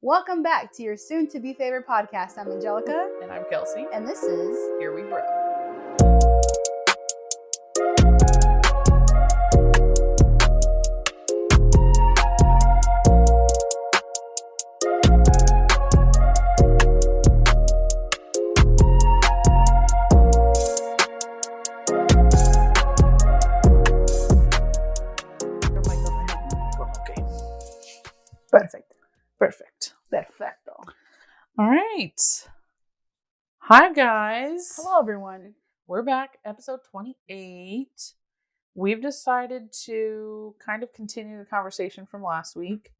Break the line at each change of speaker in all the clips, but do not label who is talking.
Welcome back to your soon-to-be favorite podcast. I'm Angelica.
And I'm Kelsi.
And this is
Here We Grow.
Perfecto.
All right. Hi, guys.
Hello, everyone.
We're back, episode 28. We've decided to kind of continue the conversation from last week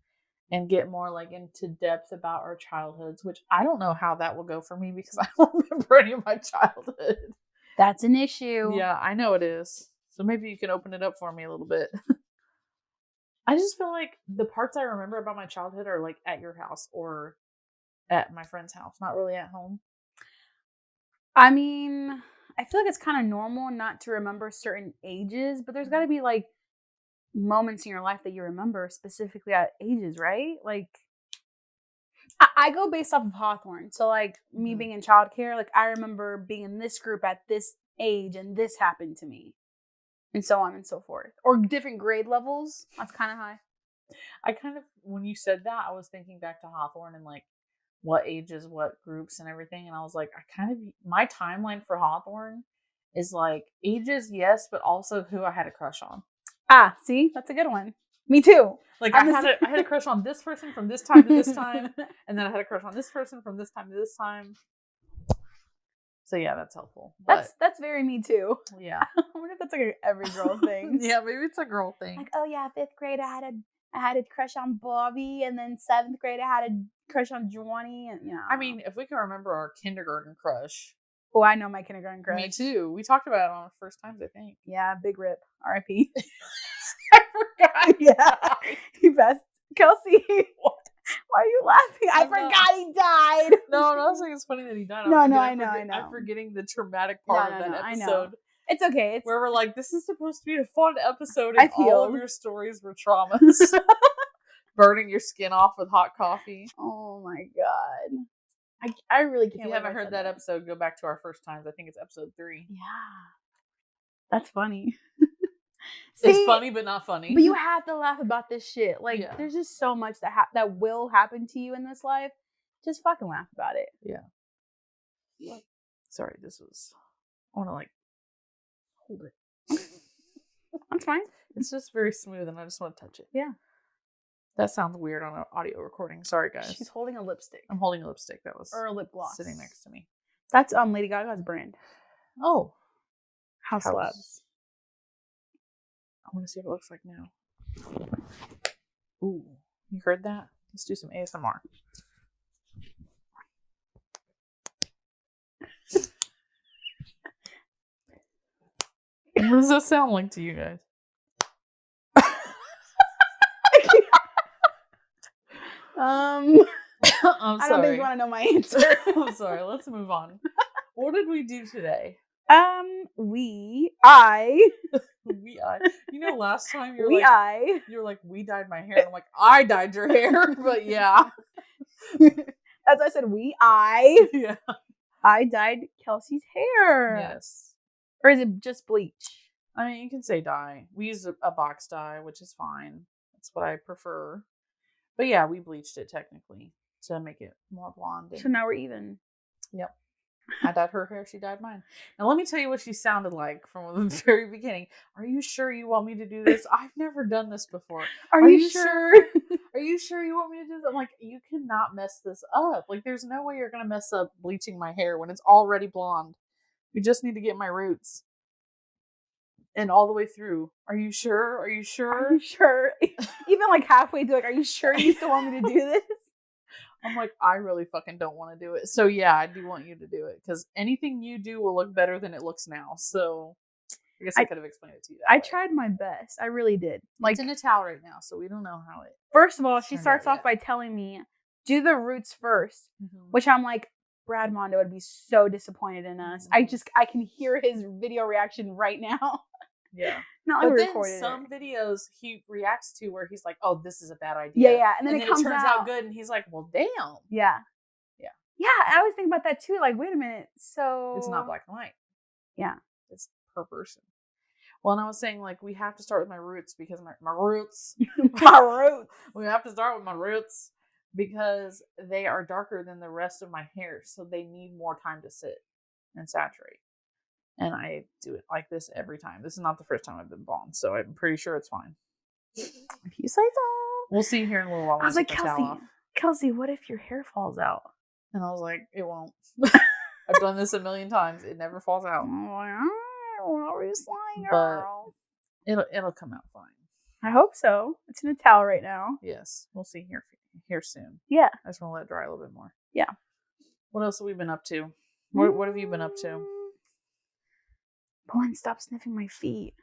and get more into depth about our childhoods, which I don't know how that will go for me because I don't remember any of my childhood.
That's an issue.
Yeah, I know it is. So maybe you can open it up for me a little bit. I just feel like the parts I remember about my childhood are at your house or at my friend's house, not really at home.
I mean, I feel like it's kind of normal not to remember certain ages, but there's got to be moments in your life that you remember specifically at ages, right? I go based off of Hawthorne. So me being in childcare, I remember being in this group at this age and this happened to me. And so on and so forth. Or different grade levels. That's kind of high.
When you said that, I was thinking back to Hawthorne and what ages, what groups and everything. And I was like, my timeline for Hawthorne is ages, yes, but also who I had a crush on.
Ah, see? That's a good one. Me too.
I had a crush on this person from this time to this time. And then I had a crush on this person from this time to this time. So yeah, that's helpful.
That's very me too.
Yeah.
I wonder if that's an every girl thing.
Yeah, maybe it's a girl thing.
Oh yeah, 5th grade I had a crush on Bobby, and then 7th grade I had a crush on Johnny, and
I mean, if we can remember our kindergarten crush.
Oh, I know my kindergarten crush.
Me too. We talked about it on our first times, I think.
Yeah, big rip. R.I.P.
I forgot.
Yeah. He best. Kelsi. What? Why are you laughing? I forgot he died.
No, I was it's funny that he died.
No, I know.
I'm forgetting the traumatic part of that episode.
I know. It's okay.
Where we're this is supposed to be a fun episode, and all of your stories were traumas. Burning your skin off with hot coffee.
Oh my god. I really can't.
If you haven't heard that episode, go back to our first times. I think it's episode 3.
Yeah. That's funny.
See, it's funny, but not funny.
But you have to laugh about this shit. There's just so much that will happen to you in this life. Just fucking laugh about it.
Yeah. Sorry, I want to hold it.
That's fine.
It's just very smooth, and I just want to touch it.
Yeah.
That sounds weird on an audio recording. Sorry, guys.
She's holding a lipstick.
I'm holding a lipstick.
Or a lip gloss.
Sitting next to me.
That's Lady Gaga's brand.
Oh.
House Labs.
I want to see what it looks like now. Ooh. You heard that? Let's do some ASMR. What does that sound like to you guys?
I'm sorry. I don't think you want to know my answer.
I'm sorry. Let's move on. What did we do today? You know, last time you were we dyed my hair. And I'm I dyed your hair. But yeah.
As I said,
Yeah.
I dyed Kelsi's hair.
Yes.
Or is it just bleach?
I mean, you can say dye. We use a box dye, which is fine. That's what I prefer. But yeah, we bleached it technically to make it more blonde.
So now we're even.
Yep. I dyed her hair. She dyed mine. Now let me tell you what she sounded like from the very beginning. Are you sure you want me to do this? I've never done this before.
Are you sure?
Are you sure you want me to do this? I'm you cannot mess this up. There's no way you're going to mess up bleaching my hair when it's already blonde. We just need to get my roots. And all the way through. Are you sure? Are you sure?
Are you sure? Even halfway through, are you sure you still want me to do this?
I'm I really fucking don't want to do it. So yeah, I do want you to do it. Because anything you do will look better than it looks now. So I guess I could have explained it to you that way.
Tried my best. I really did.
It's in a towel right now, so we don't know how it...
First of all, she starts off by telling me, do the roots first. Mm-hmm. Which I'm Brad Mondo would be so disappointed in us. Mm-hmm. I can hear his video reaction right now.
Yeah.
Not like
But
we
then
recorded
some
it.
videos he reacts to where he's like, "Oh, this is a bad idea."
Yeah. And then it comes
turns
out
out good, and he's like, "Well, damn."
Yeah.
Yeah.
Yeah, I always think about that too. Like, wait a minute. So
It's not black and white.
Yeah.
It's per person. Well, and I was saying, like, we have to start with my roots because my roots.
My roots.
We have to start with my roots because they are darker than the rest of my hair. So they need more time to sit and saturate. And I do it like this every time. This is not the first time I've been blonde, so I'm pretty sure it's fine.
If you say so.
We'll see here in a little while.
I was like, Kelsi, what if your hair falls out?
And I was like, it won't. I've done this a million times. It never falls out. But it'll come out fine.
I hope so. It's in a towel right now.
Yes, we'll see here soon.
Yeah.
I just want to let it dry a little bit more.
Yeah.
What else have we been up to? What have you been up to?
Bowen, stop sniffing my feet.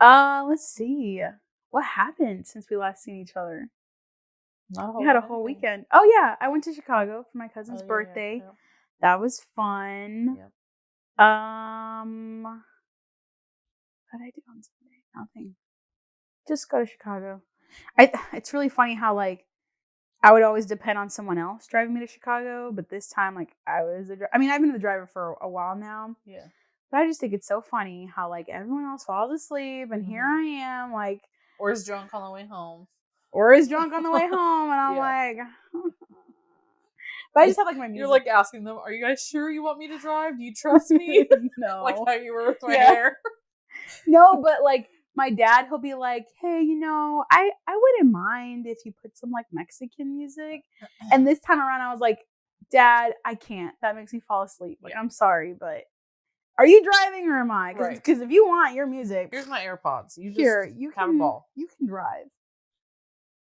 Let's see. What happened since we last seen each other? We had a whole weekend. Oh yeah, I went to Chicago for my cousin's birthday. Yeah. That was fun. Yep. What did I do on Sunday? Nothing. Just go to Chicago. It's really funny how like I would always depend on someone else driving me to Chicago, but this time like I was I've been the driver for a while now. Yeah. But I just think it's so funny how like everyone else falls asleep and here I am like,
or is drunk on the way home.
And I'm like, but I just have like my music.
You're like asking them, "Are you guys sure you want me to drive? Do you trust me?"
No,
like how you were with my hair.
No, but like my dad, he'll be like, "Hey, I wouldn't mind if you put some like Mexican music." And this time around, I was like, "Dad, I can't. That makes me fall asleep. Like, I'm sorry, but are you driving or am I? Because if you want your music,
here's my AirPods. You have a ball.
You can drive."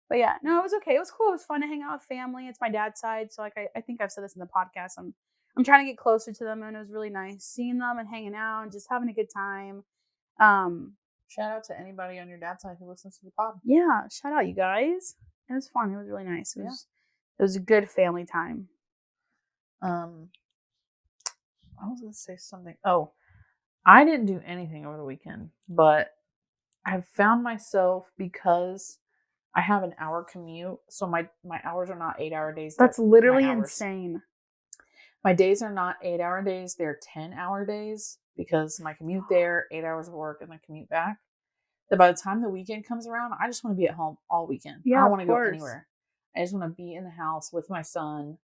But yeah, no, it was okay. It was cool. It was fun to hang out with family. It's my dad's side, so like I think I've said this in the podcast. I'm trying to get closer to them, and it was really nice seeing them and hanging out and just having a good time.
Shout out to anybody on your dad's side who listens to the pod.
Yeah, shout out you guys. It was fun. It was really nice. It was a good family time.
I was gonna say something. Oh, I didn't do anything over the weekend, but I've found myself because I have an hour commute, so my hours are not 8-hour days.
That's literally insane.
My days are not 8-hour days; they're 10-hour days because my commute there, 8 hours of work, and then commute back. That by the time the weekend comes around, I just want to be at home all weekend. Yeah, I don't want to go anywhere. I just want to be in the house with my son,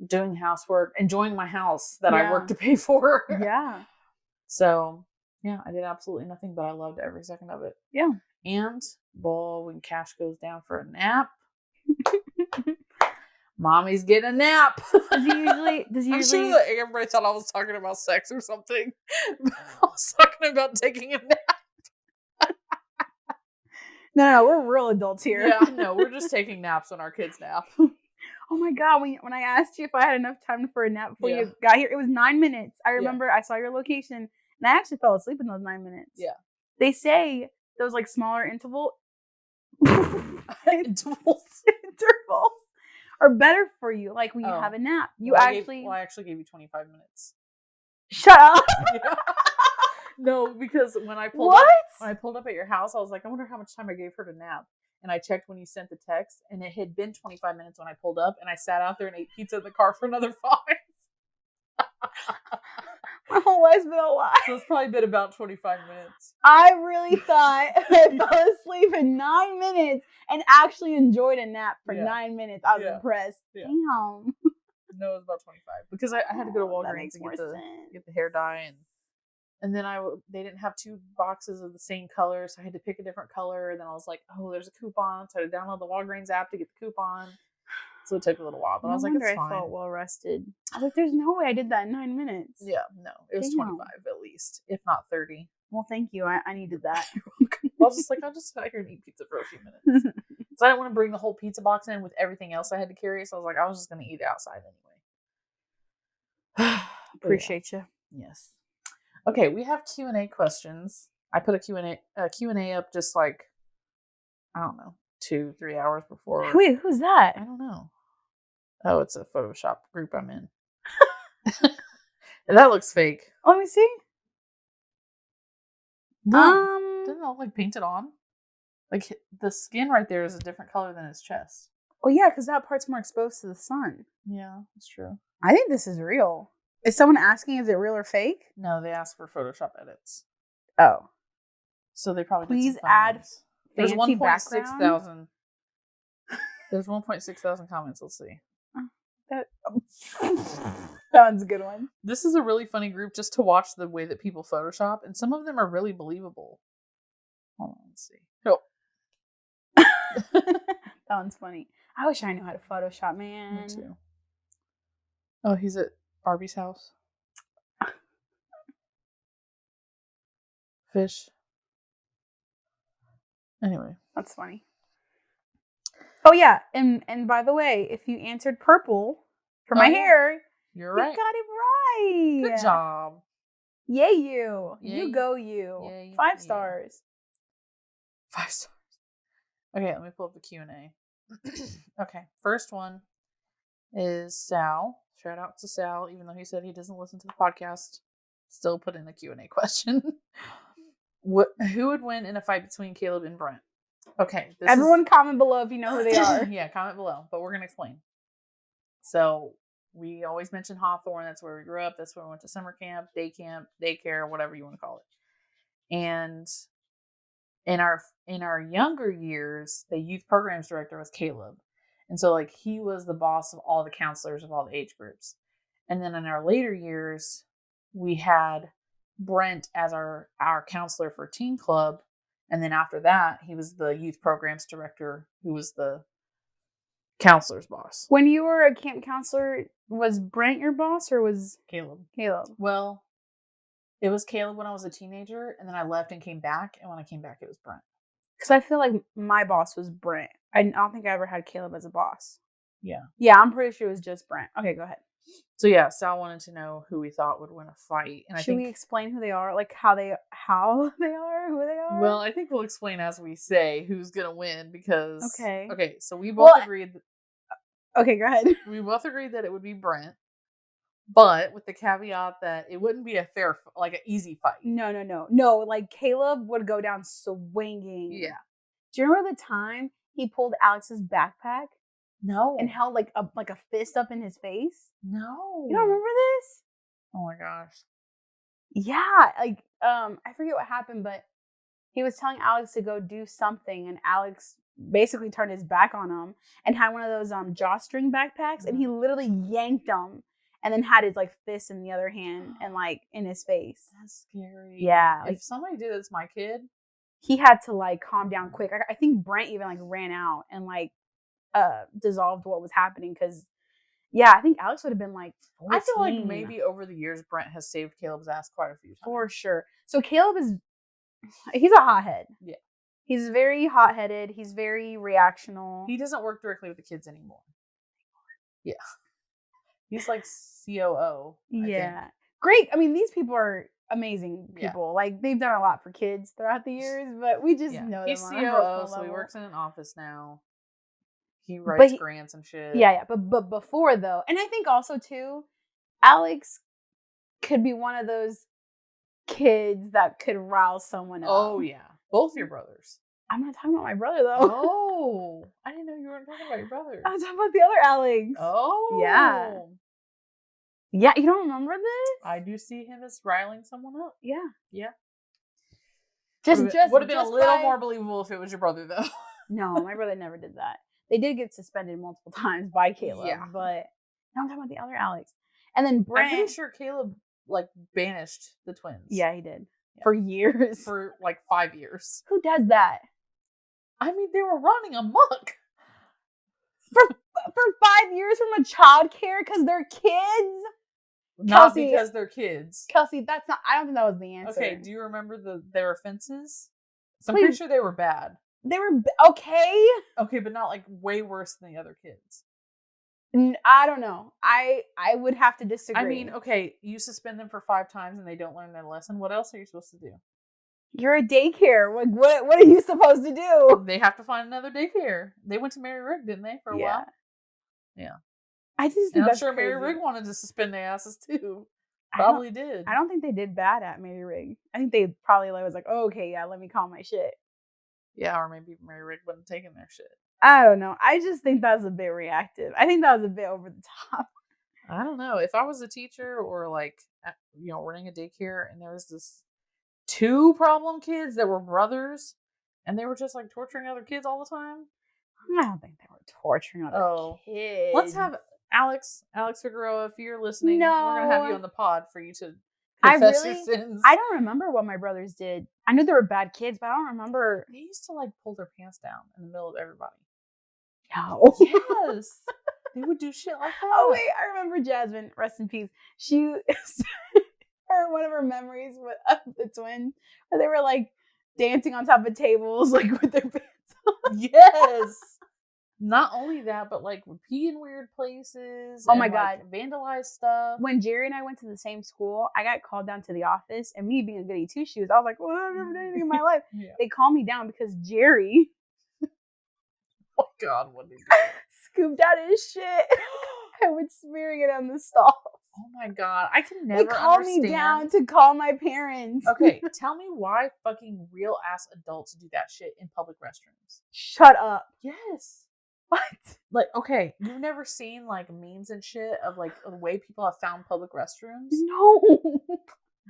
doing housework, enjoying my house that I work to pay for. Yeah. So yeah, I did absolutely nothing, but I loved every second of it. Yeah. And when Cash goes down for a nap, Mommy's getting a nap. Does he usually? I'm sure that everybody thought I was talking about sex or something. I was talking about taking a nap.
No, we're real adults here.
Yeah, no, we're just taking naps when our kids nap.
Oh my God, when I asked you if I had enough time for a nap before you got here, it was 9 minutes. I remember I saw your location, and I actually fell asleep in those 9 minutes. Yeah. They say those like smaller intervals are better for you, like when you have a nap. I
actually gave you 25 minutes.
Shut up.
Yeah. No, because when I pulled up at your house, I was like, I wonder how much time I gave her to nap. And I checked when you sent the text, and it had been 25 minutes when I pulled up, and I sat out there and ate pizza in the car for another 5.
My whole life's been a lie.
So it's probably been about 25 minutes.
I really thought I fell asleep in 9 minutes and actually enjoyed a nap for 9 minutes. I was impressed. Yeah. Damn.
No, it was about 25 because I had to go to Walgreens to get the hair dye, and then they didn't have 2 boxes of the same color, so I had to pick a different color. And then I was like, oh, there's a coupon, so I had to download the Walgreens app to get the coupon. So it took a little while, but I was like, it's fine.
I felt well rested. I was like, there's no way I did that in 9 minutes.
Yeah, no, it was 25 at least, if not 30.
Well, thank you. I needed that.
I was just like, I'll just sit out here and eat pizza for a few minutes. So I didn't want to bring the whole pizza box in with everything else I had to carry. So I was like, I was just going to eat it outside anyway.
Appreciate you.
Yes. Okay, we have Q&A questions. I put a Q&A up just like, I don't know, 2-3 hours before.
Wait, who's that?
I don't know. Oh, it's a Photoshop group I'm in. That looks fake.
Let me see.
Doesn't it look like painted on? Like the skin right there is a different color than his chest.
Oh yeah, because that part's more exposed to the sun.
Yeah, that's true.
I think this is real. Is someone asking, is it real or fake?
No, they asked for Photoshop edits.
Oh.
So they probably
Please
did some
add
ones. There's
fancy
1.6 thousand. There's 1.6 thousand comments. Let's see.
That one's a good one.
This is a really funny group just to watch the way that people Photoshop, and some of them are really believable. Hold on, let's see. Oh.
That one's funny. I wish I knew how to Photoshop, man.
Me too. Oh, he's at Arby's house. Fish. Anyway.
That's funny. Oh yeah, and by the way, if you answered purple for my hair,
you're right.
You got it right.
Good job.
Yay you.
Yay.
You go you.
Yay,
5 stars.
5 stars. Okay, let me pull up the Q&A. Okay, first one is Sal. Shout out to Sal, even though he said he doesn't listen to the podcast. Still put in a Q&A question. Who would win in a fight between Caleb and Brent? Okay.
Everyone comment below if you know who they are.
Yeah, comment below, but we're going to explain. So, we always mention Hawthorne. That's where we grew up. That's where we went to summer camp, daycare, whatever you want to call it. And in our younger years, the youth programs director was Caleb. And so, like, he was the boss of all the counselors of all the age groups. And then in our later years, we had Brent as our counselor for teen club. And then after that, he was the youth programs director, who was the counselor's boss.
When you were a camp counselor, was Brent your boss or was
Caleb?
Well,
it was Caleb when I was a teenager, and then I left and came back. And when I came back, it was Brent.
Because I feel like my boss was Brent. I don't think I ever had Caleb as a boss.
Yeah.
Yeah, I'm pretty sure it was just Brent. Okay, go ahead.
So yeah, Sal wanted to know who we thought would win a fight. And
Should we explain who they are? Like how they are, who they are?
Well, I think we'll explain as we say who's gonna win because Okay, so we both agreed
okay, go ahead.
We both agreed that it would be Brent, but with the caveat that it wouldn't be a fair, like an easy fight.
No, like Caleb would go down swinging.
Yeah.
Do you remember the time he pulled Alex's backpack?
No.
And held like a fist up in his face?
No.
You don't remember this?
Oh my gosh.
Yeah, like I forget what happened, but he was telling Alex to go do something, and Alex basically turned his back on him and had one of those drawstring backpacks, and he literally yanked him and then had his like fist in the other hand and like in his face.
That's scary.
Yeah.
If somebody did this to my kid,
he had to like calm down quick. I think Brent even like ran out and like dissolved what was happening because I think Alex would have been like 14.
I feel like maybe over the years Brent has saved Caleb's ass quite a few times.
For sure. So Caleb he's a hothead.
Yeah.
He's very hot-headed. He's very reactional.
He doesn't work directly with the kids anymore. Yeah. He's like COO. I think.
Great. I mean, these people are amazing people. Yeah. Like, they've done a lot for kids throughout the years, but we just know
He's
them.
He's COO, so he works in an office now. He writes grants and shit.
Yeah. But before, though, and I think also, too, Alex could be one of those kids that could rouse someone up.
Oh, yeah. Both your brothers.
I'm not talking about my brother, though.
Oh. I didn't know you weren't talking about your brother.
I was talking about the other Alex.
Oh.
Yeah. Yeah, you don't remember this?
I do see him as riling someone up.
Yeah.
Yeah.
Would
have been a little more believable if it was your brother, though.
No, my brother never did that. They did get suspended multiple times by Caleb, but no, I'm talking about the other Alex. And then Brent.
I'm pretty sure Caleb like banished the twins.
Yeah, he did. Yeah. For years.
For like 5 years.
Who does that?
I mean, they were running amok.
For 5 years from a child care because they're kids?
Not Kelsi, because they're kids.
Kelsi, I don't think that was the answer.
Okay, do you remember their offenses? I'm pretty sure they were bad.
They were okay.
Okay, but not like way worse than the other kids.
I don't know. I would have to disagree.
I mean, okay, you suspend them for 5 times and they don't learn their lesson. What else are you supposed to do?
You're a daycare. What are you supposed to do?
They have to find another daycare. They went to Mary Rick, didn't they, for a while? Yeah.
I just
think I'm sure crazy. Mary Rick wanted to suspend their asses too. probably did.
I don't think they did bad at Mary Rig. I think they probably was like, oh, okay, yeah, let me call my shit.
Yeah, or maybe Mary Rig wasn't taking their shit.
I don't know. I just think that was a bit reactive. I think that was a bit over the top.
I don't know. If I was a teacher or like, running a daycare and there was this 2 problem kids that were brothers and they were just like torturing other kids all the time.
I don't think they were torturing other kids.
Let's have Alex Figueroa, if you're listening, we're going to have you on the pod for you to confess your sins.
I don't remember what my brothers did. I knew they were bad kids, but I don't remember.
They used to like pull their pants down in the middle of everybody.
No.
Yes. They would do shit like that.
Oh, wait. I remember Jasmine, rest in peace. She, one of her memories of the twins, where they were like dancing on top of tables, like with their pants on.
Yes. Not only that, but like would pee in weird places.
Oh my God.
Like, vandalize stuff.
When Jerry and I went to the same school, I got called down to the office, and me being a goody two shoes, I was like, well, I've never done anything in my life. Yeah. They called me down because Jerry,
oh God, what did he do?
Scooped out his shit and was smearing it on the stalls.
Oh my God, I can never understand.
They called me down to call my parents.
Okay, tell me why fucking real ass adults do that shit in public restrooms.
Shut up.
Yes.
What?
Like, okay, you've never seen like memes and shit of like the way people have found public restrooms?
No.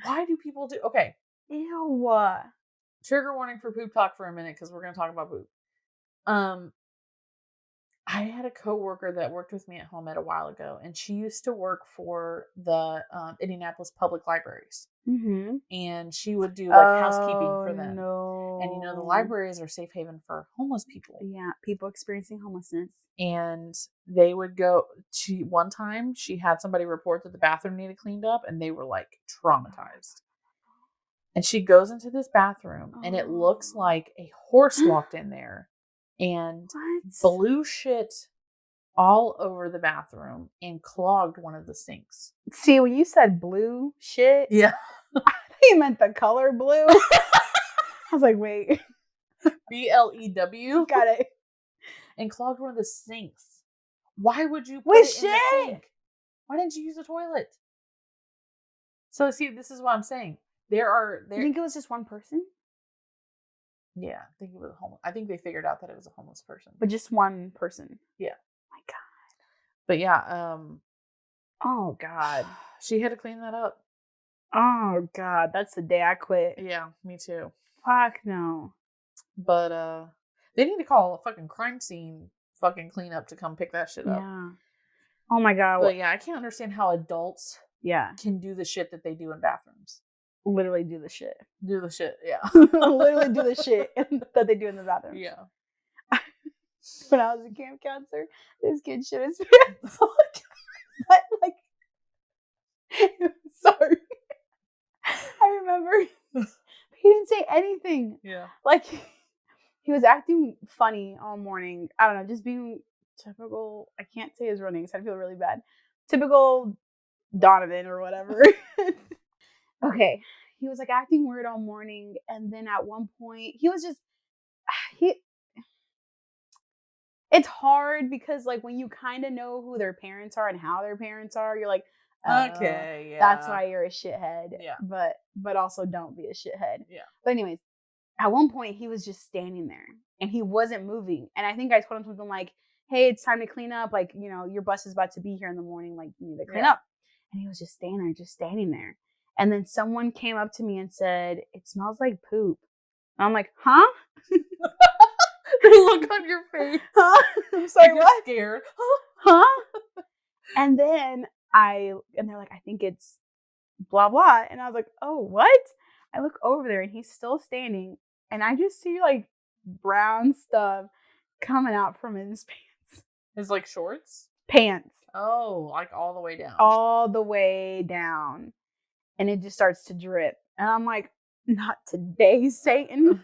Why do people do? Okay.
Ew.
Trigger warning for poop talk for a minute because we're gonna talk about poop. I had a coworker that worked with me at home a while ago, and she used to work for the Indianapolis Public Libraries.
Mm-hmm.
And she would do like housekeeping for them.
No.
And the libraries are safe haven for homeless people.
Yeah, people experiencing homelessness.
And they would go to one time she had somebody report that the bathroom needed cleaned up, and they were like traumatized. And she goes into this bathroom, and it looks like a horse walked in there and blew shit all over the bathroom and clogged one of the sinks.
See, when you said blue shit,
yeah,
I thought you meant the color blue. I was like, wait.
BLEW?
Got it.
And clogged one of the sinks. Why would you put it in the sink? Why didn't you use the toilet? So see, this is what I'm saying. You
think it was just one person?
Yeah, I think it was I think they figured out that it was a homeless person.
But just one person.
Yeah.
Oh my God.
But yeah,
oh God.
She had to clean that up.
Oh God, that's the day I quit.
Yeah, me too.
Fuck no.
But they need to call a fucking crime scene fucking cleanup to come pick that shit up.
Yeah. Oh my God.
But yeah, I can't understand how adults can do the shit that they do in bathrooms.
Literally do the shit.
Do the shit, yeah.
Literally do the shit that they do in the bathroom.
Yeah.
When I was a camp counselor, this kid shit his pants. Like, sorry. I remember he didn't say anything.
Yeah.
Like, he was acting funny all morning. I don't know, just being typical. I can't say his real name because I feel really bad. Typical Donovan or whatever. Okay. He was like acting weird all morning. And then at one point, he was just, it's hard because like when you kind of know who their parents are and how their parents are, you're like,
okay, yeah.
That's why you're a shithead.
Yeah.
But also don't be a shithead.
Yeah.
But anyways, at one point he was just standing there and he wasn't moving. And I think I told him something like, hey, it's time to clean up. Like, your bus is about to be here in the morning. Like, you need to clean up. And he was just standing there. And then someone came up to me and said, it smells like poop. And I'm like, huh?
The look on your face.
Huh? I'm sorry,
you're
what?
Scared.
Huh? And then and they're like, I think it's blah, blah. And I was like, oh, what? I look over there and he's still standing. And I just see like brown stuff coming out from his pants.
His like shorts?
Pants.
Oh, like all the way down.
All the way down. And it just starts to drip. And I'm like, not today, Satan.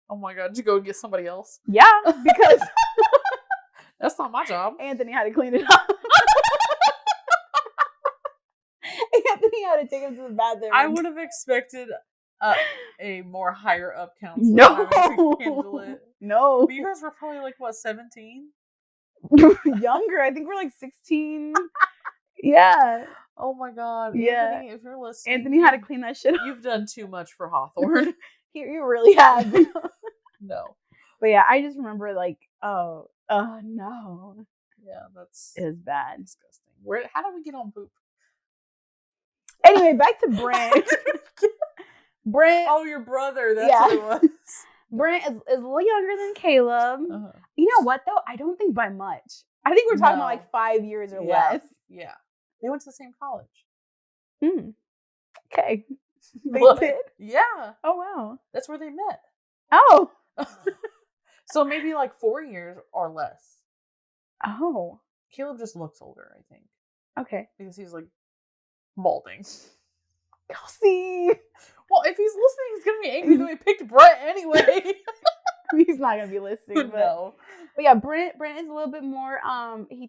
Oh my God, did you go get somebody else?
Yeah, because
that's not my job.
Anthony had to clean it up. Anthony had to take him to the bathroom.
I would have expected a more higher up counselor
no.
to handle it.
No.
But you guys were probably like, what, 17?
Younger. I think we're like 16. Yeah.
Oh my God.
Yeah.
Anthony, if you're listening.
Anthony had to clean that shit up.
You've done too much for Hawthorne.
You really have.
No.
But yeah, I just remember like, oh no.
Yeah, that's
It was bad.
disgusting. How did we get on poop?
Anyway, back to Brent. Brent.
Oh, your brother. That's what it was.
Brent is a little younger than Caleb.
Uh-huh.
You know what though? I don't think by much. I think we're talking about like 5 years or less.
Yeah. They went to the same college.
Okay. They did?
Yeah.
Oh wow.
That's where they met.
Oh.
So maybe like 4 years or less.
Oh.
Caleb just looks older, I think.
Okay.
Because he's like balding.
Kelsi.
Well, if he's listening, he's gonna be angry that we picked Brent anyway.
He's not gonna be listening. But,
no.
But yeah, Brent is a little bit more. He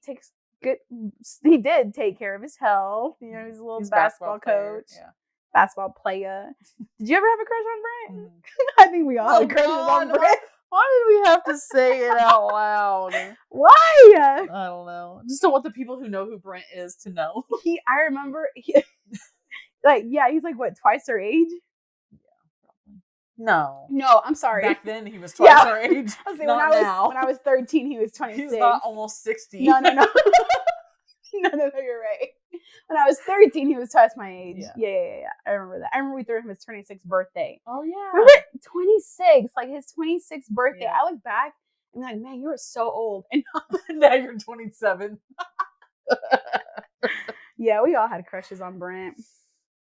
did take care of his health. You know, he's a little basketball coach.
Yeah.
Basketball player. Did you ever have a crush on Brent? I think we all had crushes on Brent.
Why did we have to say it out loud?
Why?
I don't know. Just don't want the people who know who Brent is to know.
I remember, he's like what, twice our age?
No,
I'm sorry.
Back then he was twice our age.
I was saying,
when
I was 13, he was 26.
He's not almost 60.
No. no, you're right. When I was 13, he was twice my age. Yeah. I remember that. I remember we threw him his 26th birthday.
Oh yeah.
Remember 26? Like his 26th birthday.
Yeah.
I look back and I'm like, man, you were so old. And
now you're 27.
Yeah, we all had crushes on Brent.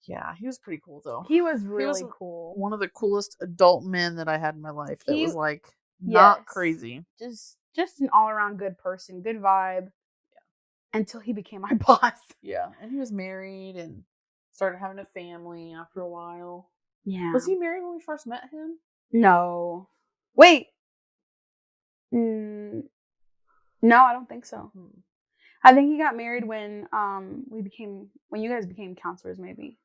Yeah, he was pretty cool though.
He was really cool.
One of the coolest adult men that I had in my life. That was like not crazy.
Just an all around good person, good vibe. Yeah. Until he became my boss.
Yeah, and he was married and started having a family after a while.
Yeah.
Was he married when we first met him?
No. Wait. No, I don't think so. I think he got married when you guys became counselors, maybe.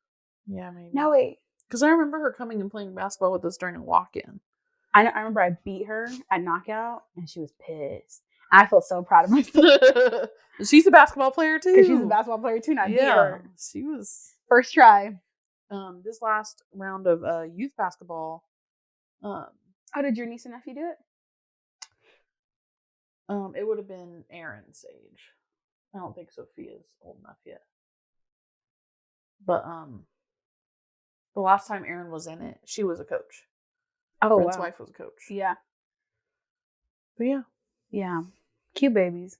Yeah, maybe.
No, wait.
Because I remember her coming and playing basketball with us during a walk-in.
I remember I beat her at knockout, and she was pissed. I felt so proud of myself.
She's a basketball player too.
Because she's a basketball player too, and I beat her.
She was
first try.
This last round of youth basketball.
How did your niece and nephew do it?
It would have been Aaron's age. I don't think Sophia's old enough yet. But the last time Aaron was in it, she was a coach.
Oh,
Brent's wife was a coach.
Yeah.
But yeah.
Yeah. Cute babies.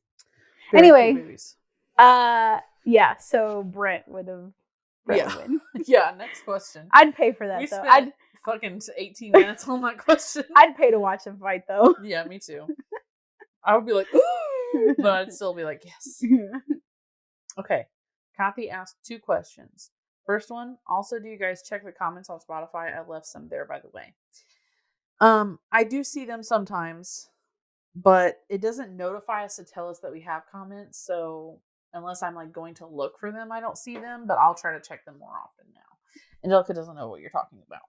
Very
anyway.
cute babies.
Yeah, so Brent would have win.
Yeah, next question.
I'd pay for that
we
though.
Spent fucking 18 minutes on that question.
I'd pay to watch them fight though.
Yeah, me too. I would be like, ooh, but I'd still be like, yes. Okay. Kathy asked 2 questions. First one, also, do you guys check the comments on Spotify? I left some there, by the way. I do see them sometimes, but it doesn't notify us to tell us that we have comments. So unless I'm like going to look for them, I don't see them, but I'll try to check them more often now. Angelica doesn't know what you're talking about.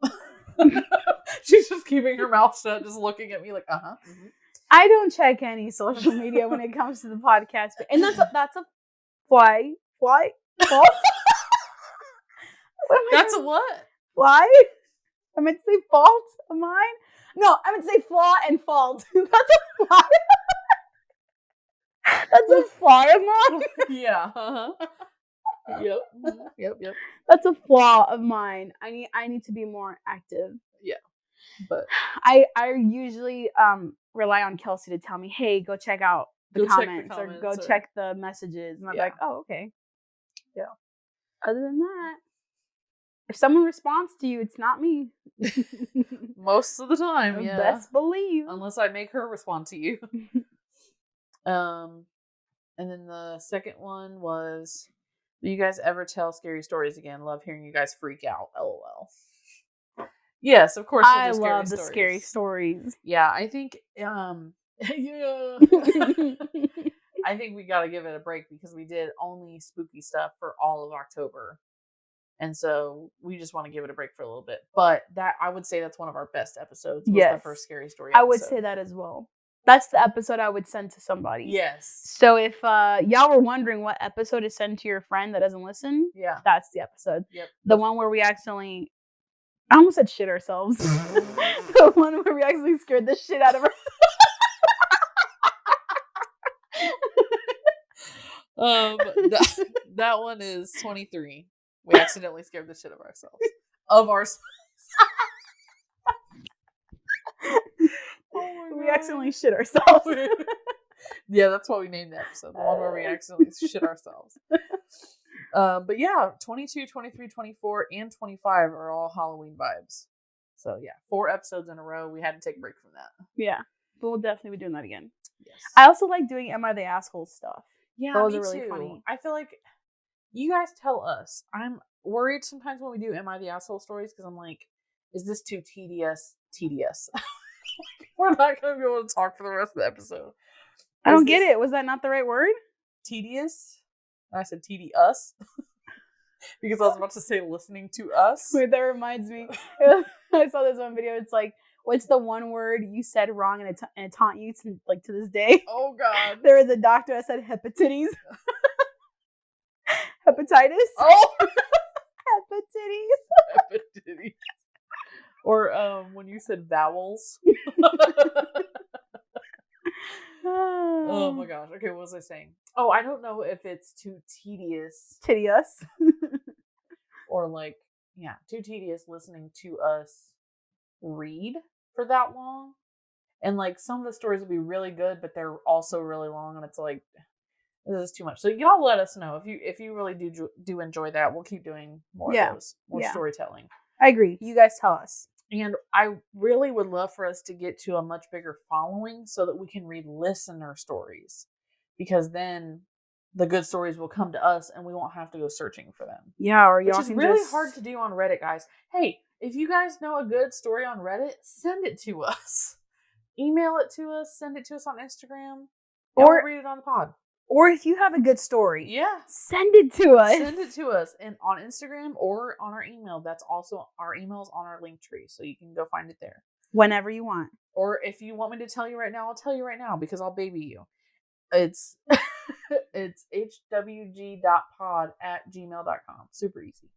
She's just keeping her mouth shut, just looking at me like, Mm-hmm.
I don't check any social media when it comes to the podcast, and that's a fly fault.
That's a what?
Fly? I meant to say fault of mine. No, I meant to say flaw and fault. That's a fly. That's a flaw of mine.
Yeah. Yep. Yep.
That's a flaw of mine. I need to be more active.
Yeah. But
I usually rely on Kelsi to tell me, hey, go check out the comments or go check the messages. And I'm like, oh, okay.
Yeah.
Other than that, if someone responds to you, it's not me.
Most of the time, yeah.
Best believe.
Unless I make her respond to you. And then the second one was, do you guys ever tell scary stories again? Love hearing you guys freak out. LOL. Yes, of course.
I love the scary stories.
Yeah, I think, yeah. I think we got to give it a break because we did only spooky stuff for all of October. And so we just want to give it a break for a little bit. But that, I would say that's one of our best episodes. Was the first scary story episode.
I would say that as well. That's the episode I would send to somebody.
Yes.
So if y'all were wondering what episode to send to your friend that doesn't listen,
Yeah.
that's the episode.
Yep.
The one where we accidentally, I almost said shit ourselves. The one where we actually scared the shit out of ourselves.
That one is 23. We accidentally scared the shit of ourselves. Of ourselves.
We accidentally shit ourselves.
Yeah, that's why we named the episode. The one where we accidentally shit ourselves. But yeah, 22, 23, 24, and 25 are all Halloween vibes. So yeah, 4 episodes in a row. We had to take a break from that.
Yeah, but we'll definitely be doing that again.
Yes.
I also like doing Am I the Asshole stuff.
Yeah,
those
me
are really
too.
funny.
I feel like you guys tell us. I'm worried sometimes when we do Am I the Asshole stories because I'm like, is this too tedious? We're not going to be able to talk for the rest of the episode.
I don't get it. Was that not the right word?
Tedious? I said tedious. Because I was about to say listening to us.
Wait, that reminds me. I saw this one video. It's like, what's the one word you said wrong and it taunt you to this day?
Oh, God.
There was a doctor that said hepatitis. Hepatitis?
Oh!
Hepatitis.
Or when you said vowels. Oh my gosh. Okay, what was I saying? Oh, I don't know if it's too tedious.
Tedious.
Or too tedious listening to us read for that long. And some of the stories will be really good, but they're also really long, and it's like, this is too much. So y'all let us know if you really do enjoy that. We'll keep doing more of those, more storytelling.
I agree. You guys tell us.
And I really would love for us to get to a much bigger following so that we can read listener stories, because then the good stories will come to us and we won't have to go searching for them.
Yeah, or y'all
which is really hard to do on Reddit, guys. Hey, if you guys know a good story on Reddit, send it to us. Email it to us, send it to us on Instagram, or we'll read it on the pod.
Or if you have a good story,
send
it to us.
Send it to us and on Instagram or on our email. That's also our email's on our link tree, so you can go find it there
whenever you want.
Or if you want me to tell you right now, I'll tell you right now because I'll baby you. It's it's hwg.pod@gmail.com. Super easy.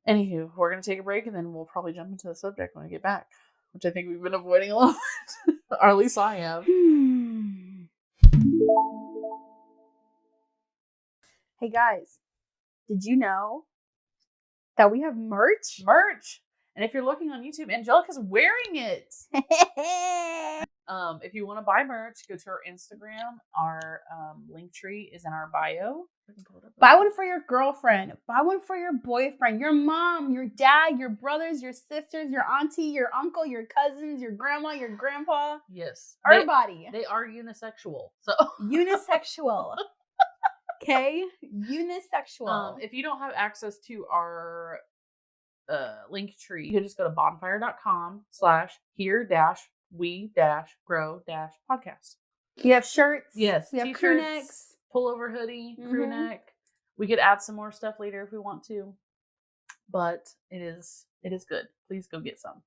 Anywho, we're gonna take a break and then we'll probably jump into the subject when we get back, which I think we've been avoiding a lot, or at least I have.
Hey guys, did you know that we have merch?
And if you're looking on YouTube, Angelica's wearing it. If you want to buy merch, go to our Instagram. Our link tree is in our bio.
Buy one for your girlfriend. Buy one for your boyfriend, your mom, your dad, your brothers, your sisters, your auntie, your uncle, your cousins, your grandma, your grandpa.
Yes.
Everybody.
They are unisexual. So
unisexual. Okay? Unisexual.
If you don't have access to our link tree, you can just go to bonfire.com/here-we-grow-podcast.
We have shirts.
Yes.
We have crew necks.
Pullover hoodie, crew neck. We could add some more stuff later if we want to. But it is good. Please go get some.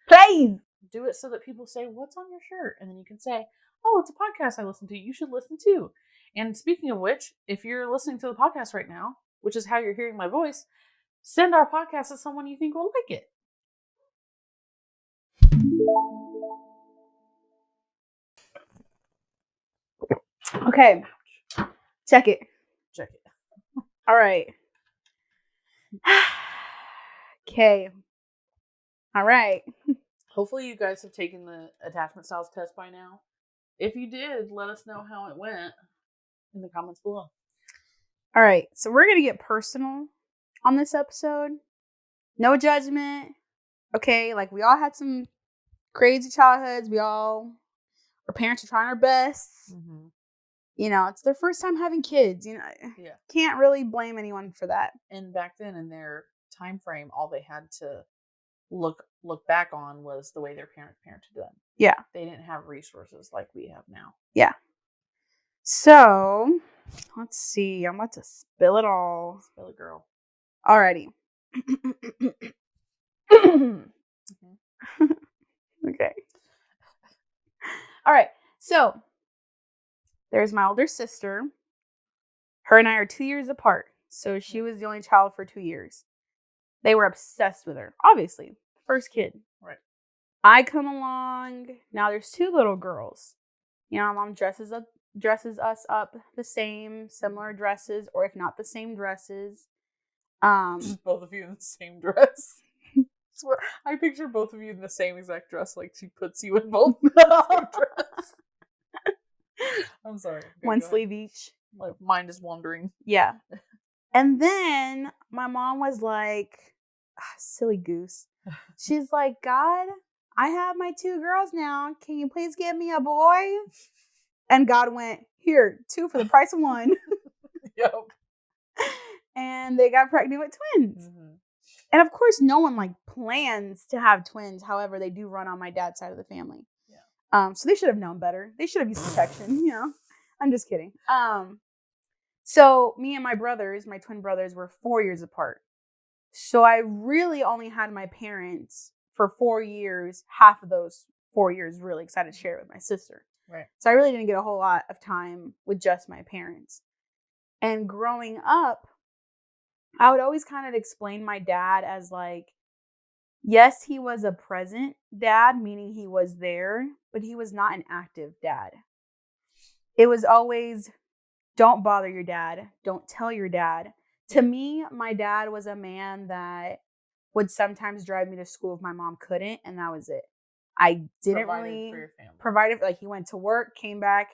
Please.
Do it so that people say, what's on your shirt? And then you can say, oh, it's a podcast I listen to. You should listen too. And speaking of which, if you're listening to the podcast right now, which is how you're hearing my voice, send our podcast to someone you think will like it.
Okay. Check it. All right. Okay. All right.
Hopefully you guys have taken the attachment styles test by now. If you did, let us know how it went in the comments below.
All right. So we're going to get personal on this episode. No judgment. Okay. We all had some crazy childhoods. Our parents are trying our best. Mm-hmm. It's their first time having kids. Can't really blame anyone for that.
And back then in their time frame, all they had to look back on was the way their parents parented them.
Yeah.
They didn't have resources like we have now.
Yeah. So, let's see. I'm about to spill it all.
Spill it, girl.
Alrighty. Okay. All right. So there's my older sister. Her and I are 2 years apart. So she was the only child for 2 years. They were obsessed with her, obviously. First kid.
Right.
I come along. Now there's 2 little girls. You know, my mom dresses us up the same, similar dresses, or if not the same dresses.
Just both of you in the same dress. I picture both of you in the same exact dress, like she puts you in both the same dress. I'm sorry. Okay,
one sleeve each.
My mind is wandering.
Yeah. And then my mom was like, silly goose. She's like, God, I have my 2 girls now. Can you please give me a boy? And God went, here, 2 for the price of 1.
Yep.
And they got pregnant with twins. Mm-hmm. And of course, no one like plans to have twins. However, they do run on my dad's side of the family. Yeah. So they should have known better. They should have used protection, you know. I'm just kidding. So me and my brothers, my twin brothers, were 4 years apart. So I really only had my parents for 4 years. Half of those 4 years really excited to share it with my sister.
Right.
So I really didn't get a whole lot of time with just my parents. And growing up, I would always kind of explain my dad as like, yes, he was a present dad, meaning he was there, but he was not an active dad. It was always, don't bother your dad. Don't tell your dad. To me, my dad was a man that would sometimes drive me to school if my mom couldn't, and that was it. I didn't really provide it. Like, he went to work, came back.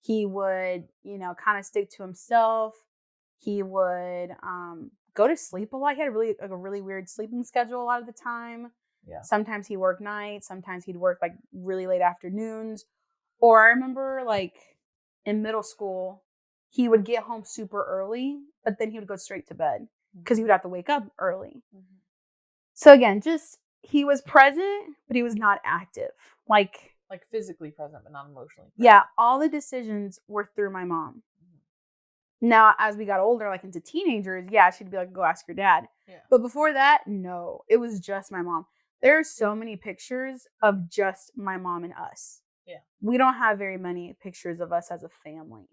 He would, you know, kind of stick to himself. He would go to sleep a lot. He had a really weird sleeping schedule a lot of the time. Yeah. Sometimes he worked nights. Sometimes he'd work like really late afternoons. Or I remember like in middle school, he would get home super early, but then he would go straight to bed because he would have to wake up early. Mm-hmm. So again, just he was present, but he was not active. Like
physically present, but not emotionally present.
Yeah, all the decisions were through my mom. Now, as we got older, like into teenagers, yeah, she'd be like, go ask your dad. Yeah. But before that, no, it was just my mom. There are so many pictures of just my mom and us. Yeah. We don't have very many pictures of us as a family.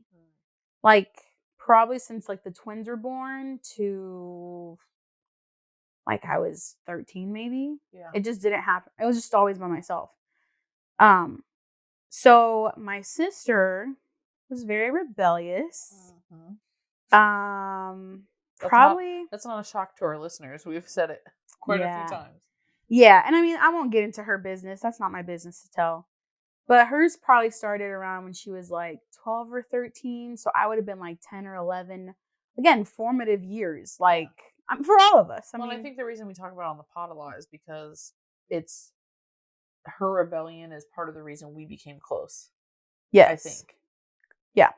Like, probably since like the twins were born to like I was 13 maybe. Yeah. It just didn't happen. It was just always by myself. So my sister was very rebellious. Mm-hmm.
That's not a shock to our listeners. We've said it quite a few times.
Yeah, and I mean, I won't get into her business. That's not my business to tell. But hers probably started around when she was like 12 or 13. So I would have been like 10 or 11. Again, formative years, like for all of us.
I think the reason we talk about it on the pod a lot is because it's her rebellion is part of the reason we became close.
Yes.
I think.
Yeah.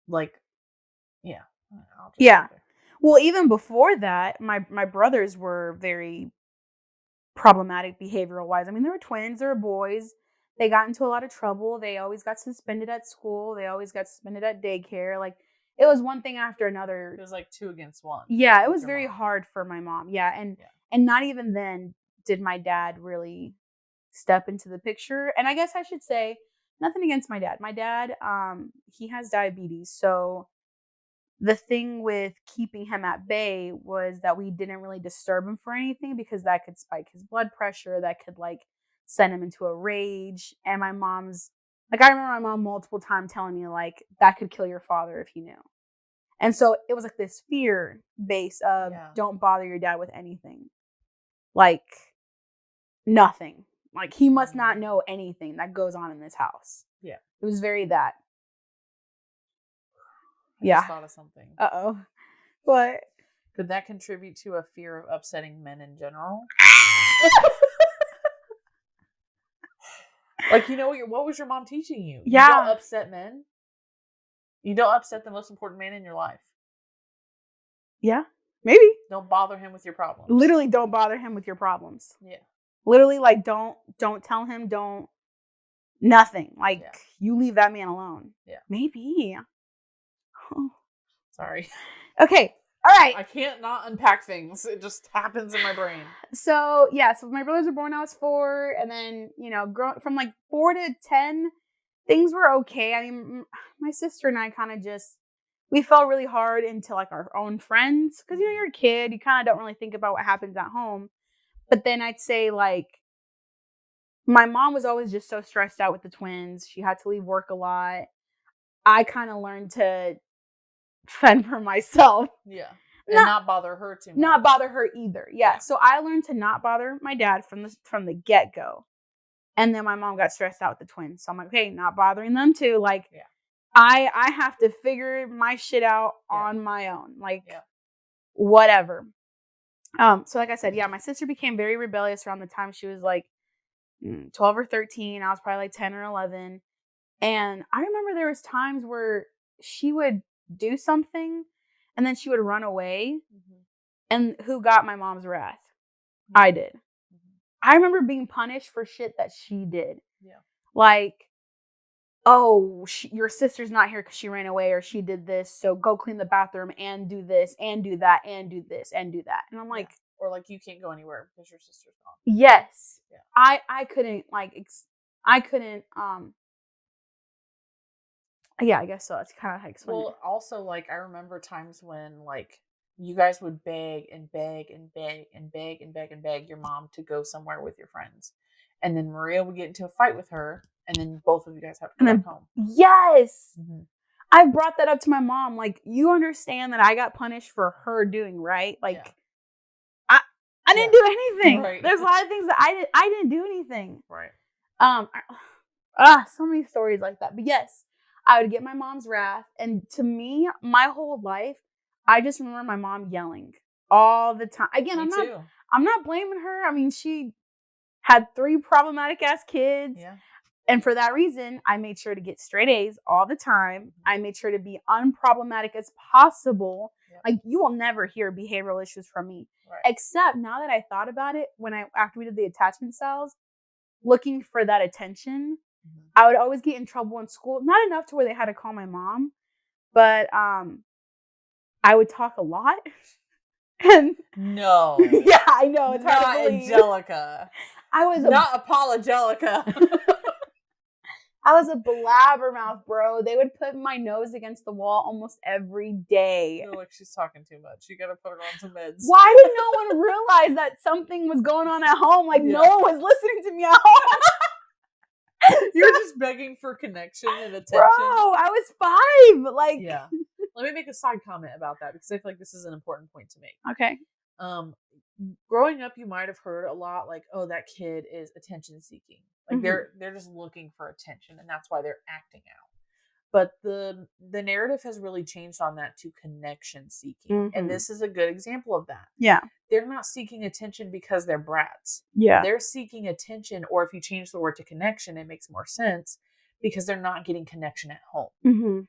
Like, yeah.
Yeah. Well, even before that, my brothers were very problematic behavioral wise. I mean, they were twins, they were boys. They got into a lot of trouble. They always got suspended at school. They always got suspended at daycare. Like, it was one thing after another.
It was like 2 against 1.
Yeah, it was very hard for my mom. Yeah, and not even then did my dad really step into the picture. And I guess I should say, nothing against my dad. My dad, he has diabetes. So the thing with keeping him at bay was that we didn't really disturb him for anything because that could spike his blood pressure. That could like send him into a rage. And my mom's like, I remember my mom multiple times telling me like, that could kill your father if he knew. And so it was like this fear base of don't bother your dad with anything. Like nothing. Like he must not know anything that goes on in this house.
Yeah.
It was very that.
I just thought of something.
Uh-oh. What?
Could that contribute to a fear of upsetting men in general? Like, you know, what was your mom teaching you?
Yeah.
You don't upset men. You don't upset the most important man in your life.
Yeah, maybe.
Don't bother him with your problems.
Literally, don't bother him with your problems.
Yeah.
Literally, like, don't tell him, nothing. Like, you leave that man alone.
Yeah.
Maybe.
Oh. Sorry.
Okay. All right.
I can't not unpack things. It just happens in my brain.
So, yeah. So, my brothers were born when I was 4. And then, you know, from like 4 to 10, things were okay. I mean, my sister and I kind of just, we fell really hard into like our own friends. Cause you're a kid, you kind of don't really think about what happens at home. But then I'd say like, my mom was always just so stressed out with the twins. She had to leave work a lot. I kind of learned to fend for myself.
Yeah. And not bother her too much.
Not bother her either. Yeah. So I learned to not bother my dad from the get-go. And then my mom got stressed out with the twins. So I'm like, okay, not bothering them too. Like, I have to figure my shit out on my own. Like, whatever. So like I said, my sister became very rebellious around the time she was like 12 or 13. I was probably like 10 or 11. And I remember there was times where she would do something and then she would run away. And who got my mom's wrath? I did. I remember being punished for shit that she did. Yeah. Like, oh, your sister's not here because she ran away or she did this. So go clean the bathroom and do this and do that and do this and do that. And I'm like,
or like you can't go anywhere because your sister's gone.
Yes. Yeah. I couldn't like, I couldn't, yeah, I guess so. That's kind of how I explain it.
Well, also like I remember times when like you guys would beg and beg and beg and beg and beg and beg your mom to go somewhere with your friends. And then Maria would get into a fight with her and then both of you guys have to come back home.
Yes. I've brought that up to my mom. Like, you understand that I got punished for her doing right? Like, I didn't do anything. Right. There's a lot of things that I didn't do anything.
Right.
So many stories like that. But yes, I would get my mom's wrath. And to me, my whole life, I just remember my mom yelling all the time. Again, I'm not blaming her. I mean, she had 3 problematic ass kids. Yeah. And for that reason, I made sure to get straight A's all the time. I made sure to be unproblematic as possible. Yep. Like, you will never hear behavioral issues from me. Right. Except now that I thought about it, after we did the attachment styles, looking for that attention, I would always get in trouble in school. Not enough to where they had to call my mom, but I would talk a lot. And
no.
Yeah, I know. It's
not
hard to believe.
Angelica.
I was
not Apologelica.
I was a blabbermouth, bro. They would put my nose against the wall almost every day.
You're like, she's talking too much. You gotta put her on some meds.
Why did no one realize that something was going on at home? Like, no one was listening to me at home.
You're just begging for connection and attention.
Bro, I was 5. Like,
yeah. Let me make a side comment about that because I feel like this is an important point to make.
Okay.
Growing up, you might have heard a lot like, "Oh, that kid is attention seeking." Like they're just looking for attention, and that's why they're acting out. But the narrative has really changed on that to connection seeking, and this is a good example of that.
Yeah,
they're not seeking attention because they're brats.
Yeah,
they're seeking attention, or if you change the word to connection, it makes more sense because they're not getting connection at home.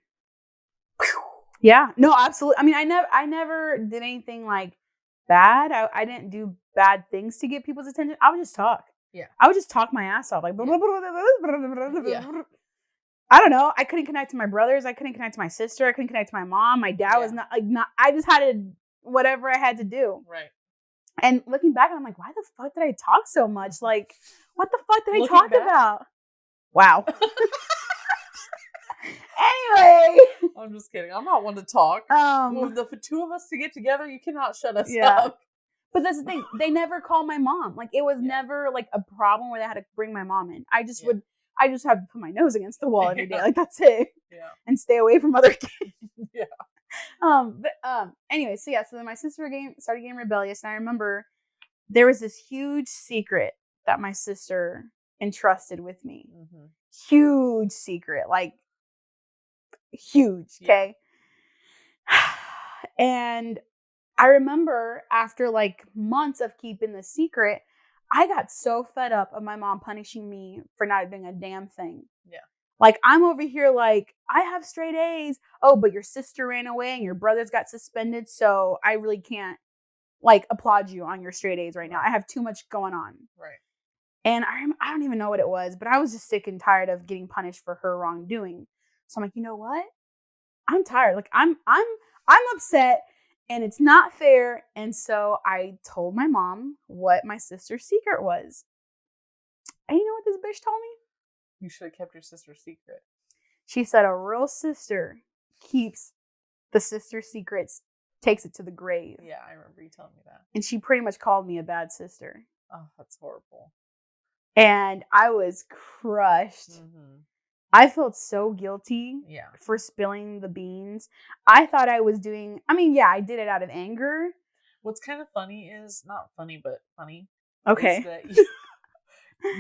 Yeah, no, absolutely. I mean, I never did anything like bad. I didn't do bad things to get people's attention. I would just talk.
Yeah.
I would just talk my ass off. Like, I don't know. I couldn't connect to my brothers. I couldn't connect to my sister. I couldn't connect to my mom. My dad was not, I just had to, whatever I had to do.
Right.
And looking back, I'm like, why the fuck did I talk so much? Like, what the fuck did I talk about? Wow. Anyway,
I'm just kidding. I'm not one to talk. For 2 of us to get together, you cannot shut us up.
But that's the thing. They never called my mom. Like, it was never like a problem where they had to bring my mom in. I just I just have to put my nose against the wall every day. Like, that's it.
Yeah.
And stay away from other kids.
Yeah.
Anyway, so then my sister started getting rebellious, and I remember there was this huge secret that my sister entrusted with me. Huge secret, like huge. Okay. And I remember after like months of keeping the secret, I got so fed up of my mom punishing me for not doing a damn thing.
Yeah.
Like, I'm over here like, I have straight A's. Oh, but your sister ran away and your brothers got suspended. So I really can't like applaud you on your straight A's right now. I have too much going on.
Right.
And I don't even know what it was, but I was just sick and tired of getting punished for her wrongdoing. So I'm like, you know what? I'm tired. Like, I'm upset. And it's not fair. And so I told my mom what my sister's secret was. And you know what this bitch told me?
You should have kept your sister's secret.
She said a real sister keeps the sister's secrets, takes it to the grave.
Yeah, I remember you telling me that.
And she pretty much called me a bad sister.
Oh, that's horrible.
And I was crushed.
Mm-hmm.
I felt so guilty for spilling the beans. I thought I was doing, I did it out of anger.
What's kind of funny is, not funny, but funny.
Okay.
Is that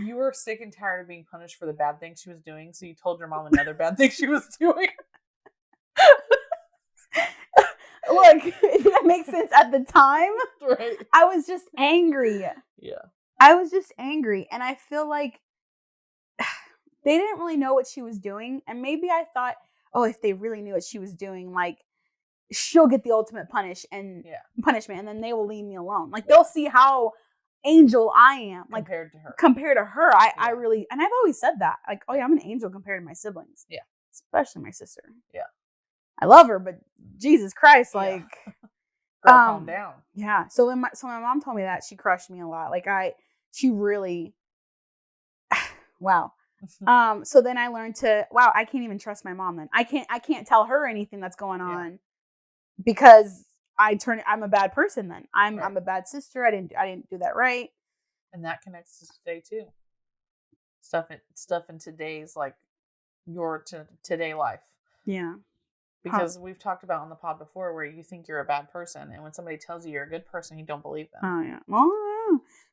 you were sick and tired of being punished for the bad thing she was doing, so you told your mom another bad thing she was doing.
Look, it didn't make sense at the time.
Right.
I was just angry.
Yeah.
I was just angry. And I feel like they didn't really know what she was doing. And maybe I thought, oh, if they really knew what she was doing, like, she'll get the ultimate punishment, and then they will leave me alone. Like, they'll see how angel I am. Like, compared to her, I really, and I've always said that. Like, oh yeah, I'm an angel compared to my siblings.
Yeah.
Especially my sister.
Yeah.
I love her, but Jesus Christ, like,
girl, calm down.
Yeah. So my mom told me that, she crushed me a lot. Like, she really, wow. So then I learned I can't even trust my mom then. I can't tell her anything that's going on because I'm a bad person then. I'm a bad sister. I didn't do that right.
And that connects to today too. Stuff in today's, like, your today life.
Yeah.
Because we've talked about on the pod before where you think you're a bad person, and when somebody tells you you're a good person, you don't believe them.
Oh yeah. Well,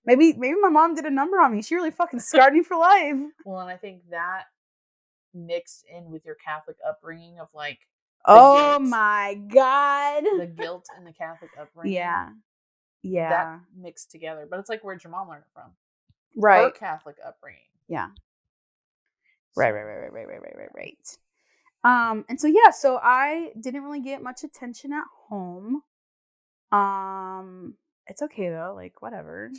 maybe my mom did a number on me. She really fucking scarred me for life.
Well, and I think that mixed in with your Catholic upbringing of, like,
oh my God,
the guilt in the Catholic upbringing.
Yeah.
That mixed together. But it's like, where'd your mom learn it from?
Right.
Her Catholic upbringing.
Yeah. So. Right. And so I didn't really get much attention at home. It's okay though, like, whatever.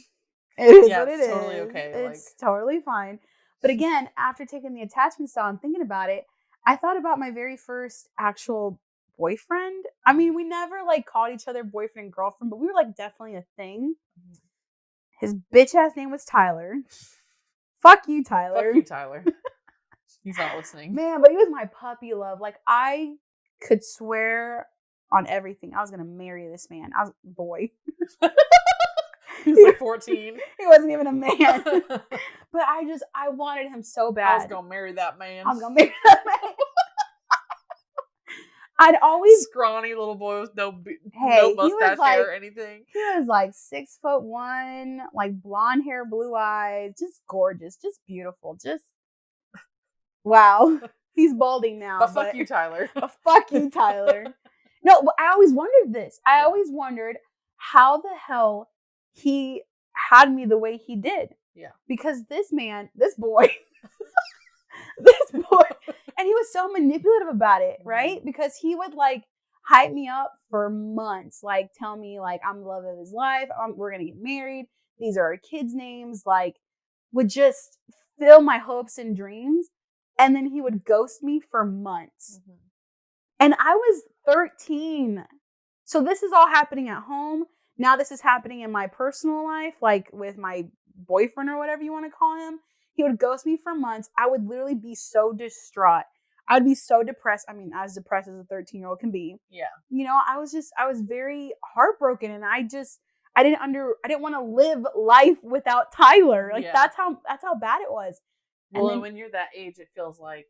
It is what it is. It's totally okay. It's totally fine. But again, after taking the attachment style and thinking about it, I thought about my very first actual boyfriend. I mean, we never like called each other boyfriend and girlfriend, but we were like definitely a thing. His bitch ass name was Tyler. Fuck you, Tyler.
Fuck you, Tyler. He's not listening.
Man, but he was my puppy love. Like, I could swear on everything I was gonna marry this man. I was a boy.
He was like 14.
He wasn't even a man. But I wanted him so bad.
I was gonna marry that man.
I'd always
scrawny little boy with no mustache hair or anything.
He was like 6'1", like blonde hair, blue eyes, just gorgeous, just beautiful, just wow. He's balding now.
But fuck you, Tyler.
But fuck you, Tyler. No, but I always wondered this. I always wondered how the hell he had me the way he did.
Yeah. Because
this boy, and he was so manipulative about it, right? Because he would like hype me up for months, like tell me like I'm the love of his life, we're gonna get married, these are our kids' names, like would just fill my hopes and dreams, and then he would ghost me for months. Mm-hmm. And I was 13. So this is all happening at home. Now this is happening in my personal life, like with my boyfriend or whatever you want to call him. He would ghost me for months. I would literally be so distraught. I'd be so depressed. I mean, as depressed as a 13-year-old can be. Yeah. You know, I was very heartbroken, and I didn't want to live life without Tyler. Like that's how bad it was.
Well, and then, when you're that age, it feels like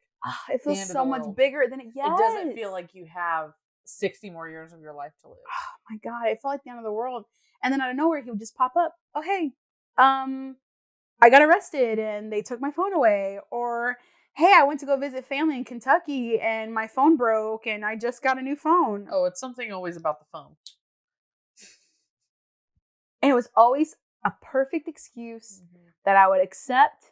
it feels so much bigger than it. Yes.
It doesn't feel like you have 60 more years of your life to live.
Oh my God, it felt like the end of the world. And then out of nowhere, he would just pop up. Oh hey, I got arrested and they took my phone away. Or hey, I went to go visit family in Kentucky and my phone broke and I just got a new phone.
Oh, it's something always about the phone.
And it was always a perfect excuse that I would accept,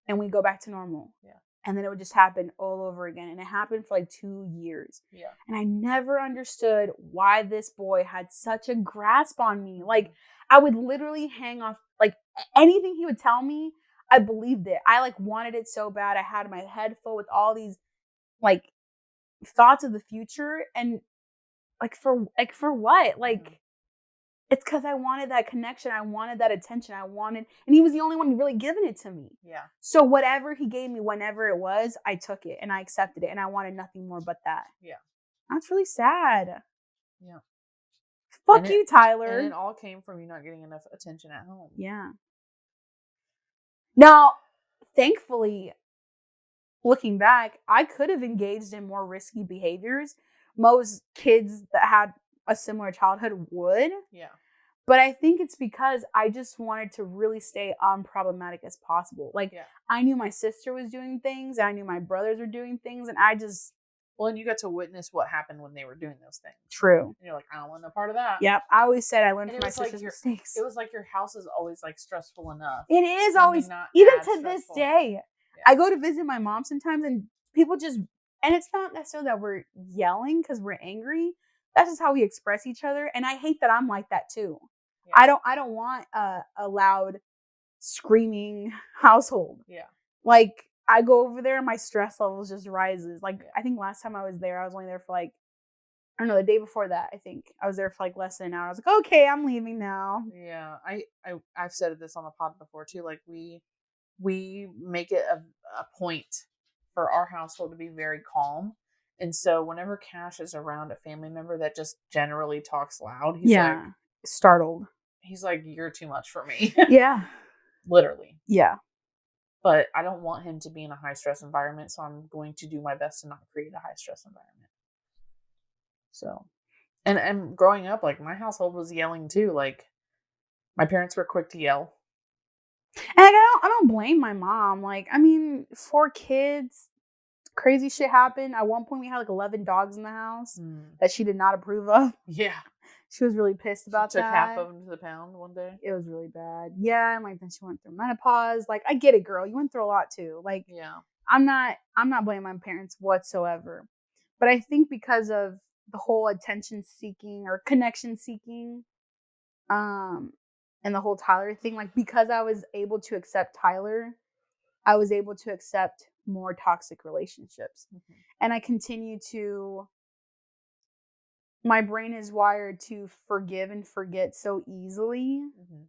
and we go back to normal. Yeah. And then it would just happen all over again. And it happened for like 2 years. Yeah. And I never understood why this boy had such a grasp on me. Like, I would literally hang off, like, anything he would tell me, I believed it. I, like, wanted it so bad. I had my head full with all these, like, thoughts of the future. And, for what? Like, It's because I wanted that connection. I wanted that attention. And he was the only one really giving it to me.
Yeah.
So whatever he gave me, whenever it was, I took it and I accepted it. And I wanted nothing more but that.
Yeah.
That's really sad.
Yeah.
Fuck you, Tyler.
And it all came from you not getting enough attention at home.
Yeah. Now, thankfully, looking back, I could have engaged in more risky behaviors. Most kids that had a similar childhood would.
Yeah.
But I think it's because I just wanted to really stay unproblematic as possible. Like, I knew my sister was doing things. I knew my brothers were doing things. And I just...
Well, and you got to witness what happened when they were doing those things.
True.
And you're like, I don't want no part of that.
Yep. I always said I learned from my sister's mistakes.
It was like your house is always like stressful enough.
It is always, even to this day. Yeah. I go to visit my mom sometimes and people just... And it's not necessarily that we're yelling because we're angry. That's just how we express each other. And I hate that I'm like that too. Yeah. I don't want a loud screaming household.
Yeah.
Like, I go over there and my stress levels just rises. Like, I think last time I was there, I was only there for like, I don't know, the day before that, I think. I was there for like less than an hour. I was like, okay, I'm leaving now.
Yeah. I've said this on the pod before too. Like, we make it a point for our household to be very calm. And so whenever Cash is around a family member that just generally talks loud, he's like...
startled.
He's like, you're too much for me.
Yeah.
Literally.
Yeah.
But I don't want him to be in a high stress environment, so I'm going to do my best to not create a high stress environment. So, and growing up, like, my household was yelling too. Like, my parents were quick to yell.
And like, I don't blame my mom. Like, I mean, 4 kids, crazy shit happened. At one point, we had like 11 dogs in the house that she did not approve of.
Yeah.
She was really pissed about that.
Took half of them to the pound one day.
It was really bad. Yeah, and like then she went through menopause. Like, I get it, girl. You went through a lot too. Like,
yeah.
I'm not blaming my parents whatsoever. But I think because of the whole attention seeking or connection seeking, and the whole Tyler thing, like, because I was able to accept Tyler, I was able to accept more toxic relationships. Mm-hmm. And I continue to... My brain is wired to forgive and forget so easily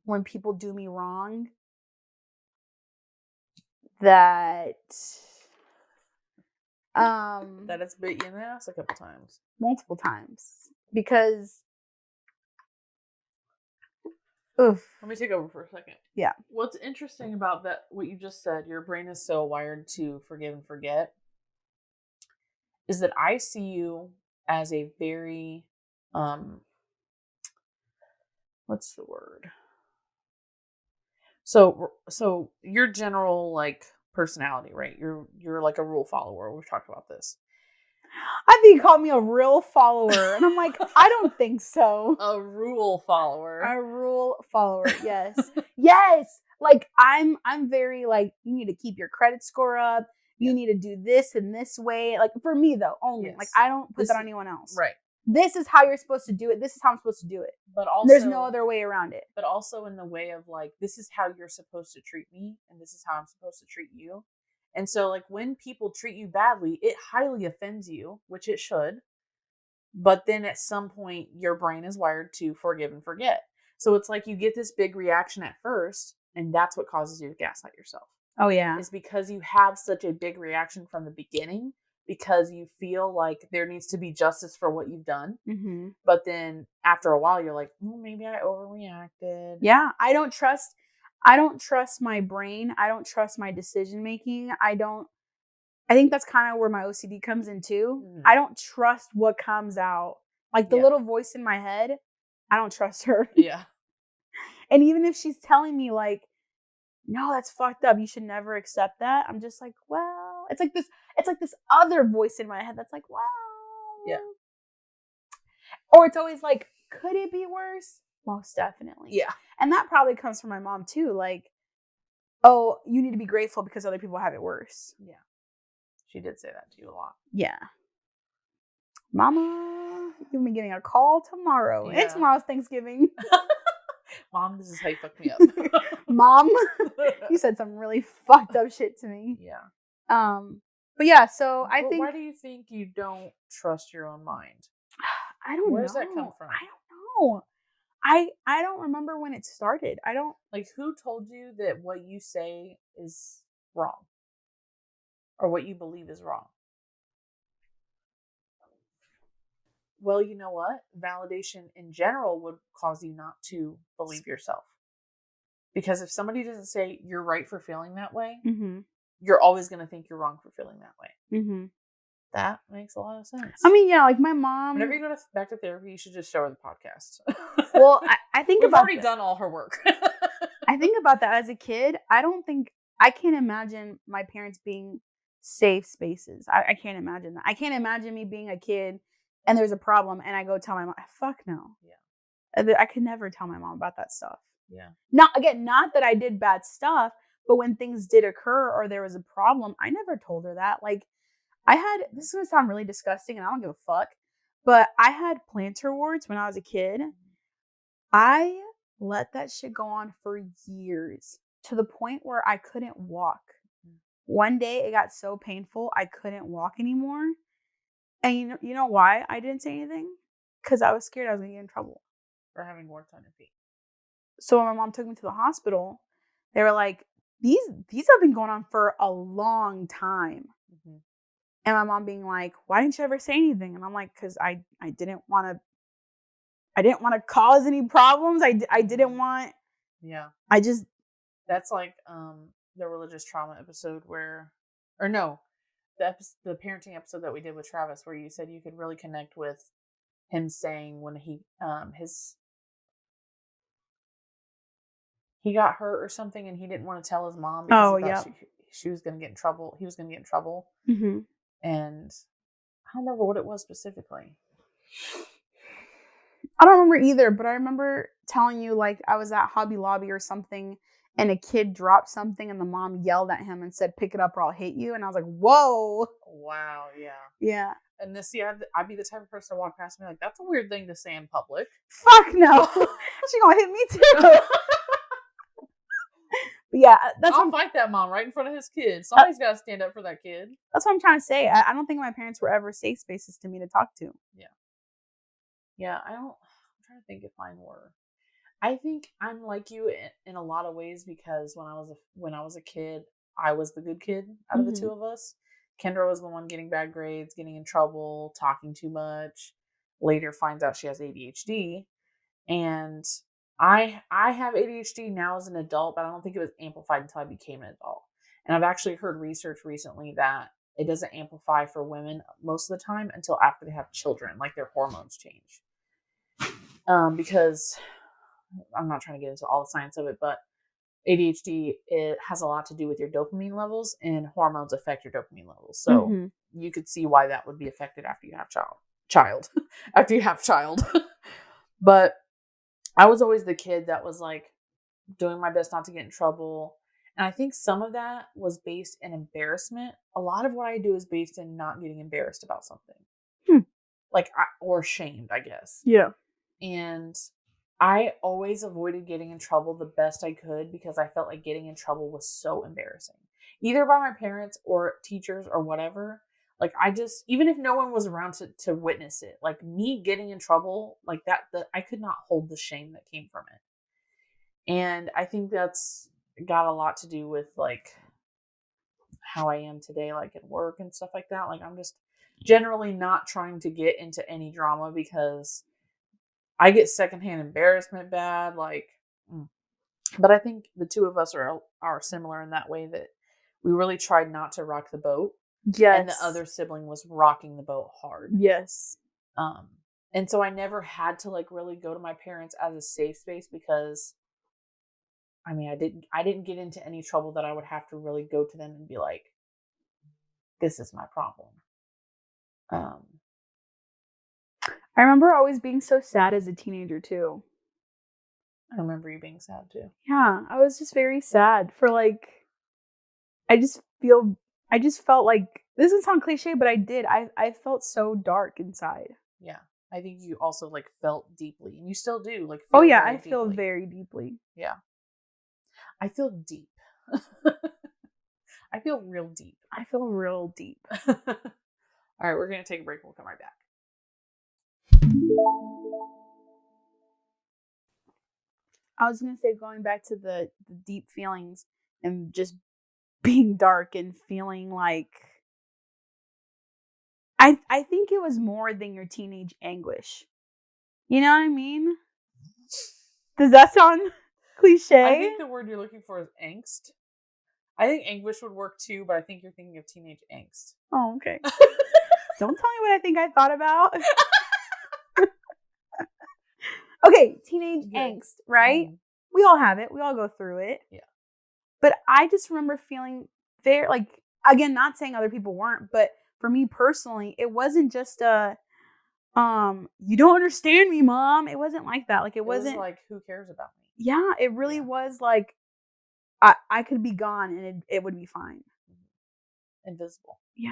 when people do me wrong that
that it's bit you in the ass a couple times.
Multiple times. Because let
me take over for a second.
Yeah.
What's interesting about that, what you just said, your brain is so wired to forgive and forget, is that I see you as a very, what's the word? So your general, like, personality, right? You're like a rule follower. We've talked about this.
I think you called me a real follower. And I'm like, I don't think so.
A rule follower.
A rule follower, yes. Yes. Like, I'm very, like, you need to keep your credit score up. You need to do this in this way. Like, for me, though, only. Yes. Like, I don't put that on anyone else.
Right.
This is how you're supposed to do it. This is how I'm supposed to do it.
But also...
There's no other way around it.
But also in the way of, like, this is how you're supposed to treat me, and this is how I'm supposed to treat you. And so, like, when people treat you badly, it highly offends you, which it should. But then at some point, your brain is wired to forgive and forget. So it's like you get this big reaction at first, and that's what causes you to gaslight yourself.
Oh, yeah.
It's because you have such a big reaction from the beginning, because you feel like there needs to be justice for what you've done. Mm-hmm. But then after a while, you're like, maybe I overreacted.
Yeah. I don't trust my brain. I don't trust my decision making. I think that's kind of where my OCD comes in too. Mm-hmm. I don't trust what comes out. Like, the little voice in my head, I don't trust her.
Yeah.
And even if she's telling me, like, no, that's fucked up, you should never accept that, I'm just like, well, it's like this other voice in my head that's like, well.
Yeah.
Or it's always like, could it be worse? Most definitely.
Yeah.
And that probably comes from my mom too. Like, oh, you need to be grateful because other people have it worse.
Yeah. She did say that to you a lot.
Yeah. Mama, you'll be getting a call tomorrow. Yeah. And tomorrow's Thanksgiving.
Mom, this is how you fucked me up.
Mom, you said some really fucked up shit to me.
Yeah.
But yeah, so I think...
Why do you think you don't trust your own mind?
I don't know.
Where does that come from?
I don't know. I don't remember when it started. I don't.
Like, who told you that what you say is wrong? Or what you believe is wrong? Well, you know what? Validation in general would cause you not to believe yourself. Because if somebody doesn't say you're right for feeling that way,
Mm-hmm.
you're always going to think you're wrong for feeling that way.
Mm-hmm.
That makes a lot of sense.
I mean, yeah, like my mom.
Whenever you go back to therapy, you should just show her the podcast.
Well, I think
we've already done all her work.
I think about that as a kid. I can't imagine my parents being safe spaces. I can't imagine that. I can't imagine me being a kid and there's a problem and I go tell my mom. Fuck no. Yeah. I could never tell my mom about that stuff.
Yeah.
Not that I did bad stuff, but when things did occur or there was a problem, I never told her that. Like, this is going to sound really disgusting and I don't give a fuck, but I had plantar warts when I was a kid. I let that shit go on for years to the point where I couldn't walk. One day it got so painful I couldn't walk anymore. And you know why I didn't say anything? Because I was scared I was going to get in trouble.
For having warts on your feet.
So when my mom took me to the hospital, they were like, these have been going on for a long time. Mm-hmm. And my mom being like, why didn't you ever say anything? And I'm like, because I didn't want to cause any problems. I didn't want.
Yeah.
I just.
That's like the religious trauma episode the parenting episode that we did with Travis, where you said you could really connect with him saying when he got hurt or something and he didn't want to tell his mom because he thought she was going to get in trouble. He was going to get in trouble. Mm-hmm. And I don't remember what it was specifically.
I don't remember either, but I remember telling you, like, I was at Hobby Lobby or something and a kid dropped something and the mom yelled at him and said, pick it up or I'll hit you. And I was like, whoa.
Wow, yeah.
Yeah.
And I'd be the type of person to walk past and be like, that's a weird thing to say in public.
Fuck no. She gonna hit me too. But yeah,
I'll fight that mom right in front of his kid. Somebody's got to stand up for that kid.
That's what I'm trying to say. I don't think my parents were ever safe spaces to me to talk to.
Yeah. Yeah, I'm trying to think if mine were. I think I'm like you in a lot of ways because when I was a kid, I was the good kid out of the two of us. Kendra was the one getting bad grades, getting in trouble, talking too much. Later finds out she has ADHD. And I have ADHD now as an adult, but I don't think it was amplified until I became an adult. And I've actually heard research recently that it doesn't amplify for women most of the time until after they have children, like their hormones change. Because I'm not trying to get into all the science of it, but ADHD, it has a lot to do with your dopamine levels, and hormones affect your dopamine levels. So you could see why that would be affected after you have child after you have child. But I was always the kid that was like doing my best not to get in trouble. And I think some of that was based in embarrassment. A lot of what I do is based in not getting embarrassed about something. Or shamed, I guess.
Yeah.
And I always avoided getting in trouble the best I could because I felt like getting in trouble was so embarrassing. Either by my parents or teachers or whatever. Like, even if no one was around to witness it, like me getting in trouble, like that I could not hold the shame that came from it. And I think that's got a lot to do with like how I am today, like at work and stuff like that. Like, I'm just generally not trying to get into any drama because I get secondhand embarrassment bad. But I think the two of us are similar in that way that we really tried not to rock the boat.
Yes.
And the other sibling was rocking the boat hard.
Yes.
And so I never had to like really go to my parents as a safe space because I mean, I didn't get into any trouble that I would have to really go to them and be like, this is my problem.
I remember always being so sad as a teenager too.
I remember you being sad too.
Yeah, I was just very sad for like, I just felt like, this doesn't sound cliche, but I did. I felt so dark inside.
Yeah. I think you also like felt deeply, and you still do. Like,
oh yeah, I feel very deeply.
Yeah. I feel deep. I feel real deep.
I feel real deep.
All right, we're going to take a break. We'll come right back.
I was going to say, going back to the deep feelings and just being dark and feeling like, I think it was more than your teenage anguish. You know what I mean? Does that sound cliche?
I think the word you're looking for is angst. I think anguish would work too, but I think you're thinking of teenage angst.
Oh, okay. Don't tell me what I think I thought about. Okay, teenage angst, right? Mm-hmm. We all have it. We all go through it. Yeah. But I just remember feeling very, like, again, not saying other people weren't, but for me personally, it wasn't just a, you don't understand me, Mom. It wasn't like that. Like, it wasn't
like, who cares about me?
Yeah, it really was like, I could be gone and it would be fine.
Invisible.
Yeah.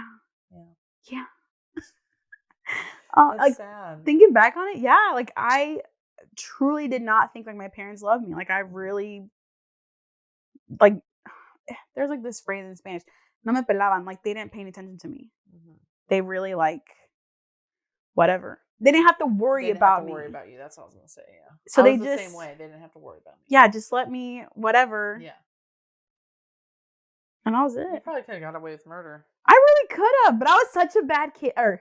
Yeah.
That's
like, sad.
Thinking back on it, yeah, like I truly did not think like my parents loved me. Like I really, like, there's like this phrase in Spanish, no me pelaban, like they didn't pay any attention to me. Mm-hmm. They really like, whatever. They didn't have to worry about me.
Worry about you. That's what I was gonna say. Yeah.
So
they just the same way. They didn't have to worry about me.
Yeah, just let me whatever.
Yeah.
And that was it.
You probably could have got away with murder.
I really could have, but I was such a bad kid. I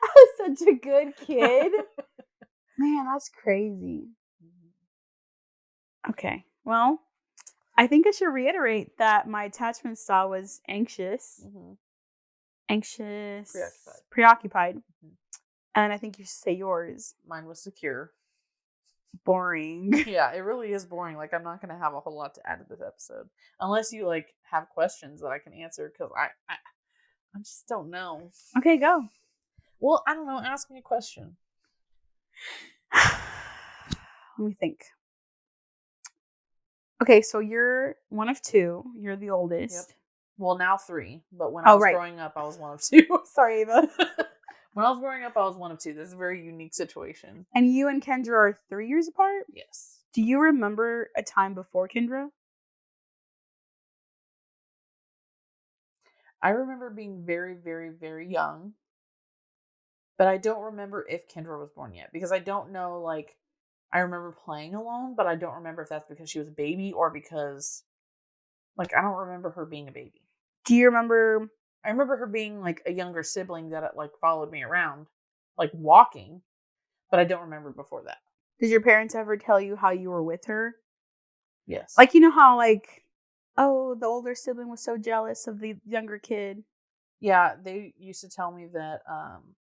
was such a good kid. Man, that's crazy. Okay. Well, I think I should reiterate that my attachment style was anxious. Mm-hmm. Anxious. Preoccupied. Mm-hmm. And I think you should say yours.
Mine was secure.
Boring.
Yeah, it really is boring. Like, I'm not going to have a whole lot to add to this episode. Unless you, like, have questions that I can answer. Because I just don't know.
Okay, go.
Well, I don't know. Ask me a question.
Let me think. Okay, so you're one of two. You're the oldest. Yep.
Well, now 3. But when I was growing up, I was one of 2.
Sorry, Ava.
When I was growing up, I was one of 2. This is a very unique situation.
And you and Kendra are 3 years apart?
Yes.
Do you remember a time before Kendra?
I remember being very, very, very young. But I don't remember if Kendra was born yet. Because I don't know, like, I remember playing alone, but I don't remember if that's because she was a baby or because, like, I don't remember her being a baby.
Do you remember?
I remember her being, like, a younger sibling that, like, followed me around, like, walking, but I don't remember before that.
Did your parents ever tell you how you were with her?
Yes.
Like, you know how, like, oh, the older sibling was so jealous of the younger kid?
Yeah, they used to tell me that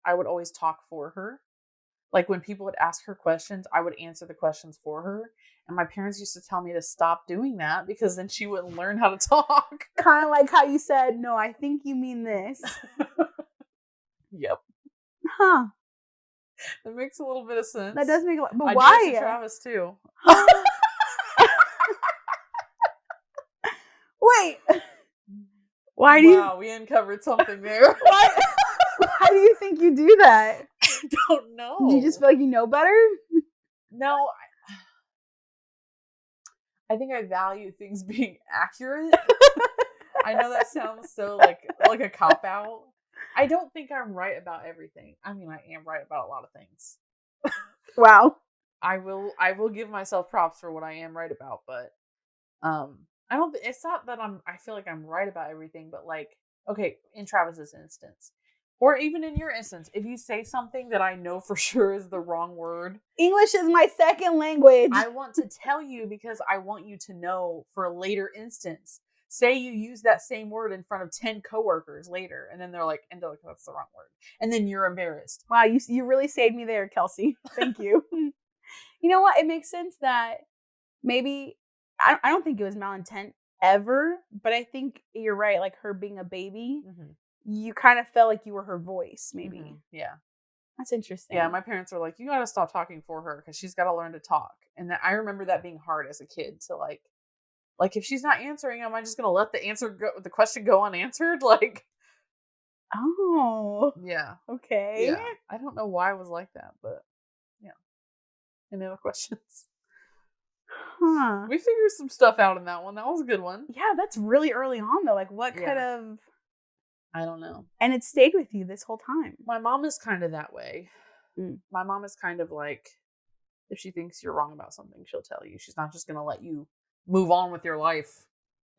I would always talk for her. Like, when people would ask her questions, I would answer the questions for her. And my parents used to tell me to stop doing that because then she wouldn't learn how to talk.
Kind of like how you said, no, I think you mean this.
Yep.
Huh.
That makes a little bit of sense.
That does make a lot. But
I
why?
do it to Travis, too.
Wait. Why do you...
Wow, we uncovered something there.
Why do you think you do that?
I don't know.
Do you just feel like you know better?
No. I think I value things being accurate. I know that sounds so like a cop-out. I don't think I'm right about everything. I mean, I am right about a lot of things.
Wow.
I will give myself props for what I am right about, but I don't. It's not that I feel like I'm right about everything, but like, okay, in Travis's instance, or even in your instance, if you say something that I know for sure is the wrong word,
English is my second language.
I want to tell you because I want you to know for a later instance. Say you use that same word in front of 10 coworkers later, and then they're like, Angelica, that's the wrong word. And then you're embarrassed.
Wow, you really saved me there, Kelsi. Thank you. You know what? It makes sense that maybe, I don't think it was malintent ever, but I think you're right. Like her being a baby, you kind of felt like you were her voice, maybe. Mm-hmm.
Yeah.
That's interesting.
Yeah, my parents were like, you got to stop talking for her because she's got to learn to talk. And I remember that being hard as a kid to like if she's not answering, am I just going to let the question go unanswered? Like,
oh.
Yeah.
Okay.
Yeah. I don't know why I was like that, but yeah. Any other questions?
Huh.
We figured some stuff out in that one. That was a good one.
Yeah, that's really early on though. Like what could have...
I don't know.
And it stayed with you this whole time.
My mom is kind of that way. My mom is kind of like, If she thinks you're wrong about something, she'll tell you. She's not just going to let you move on with your life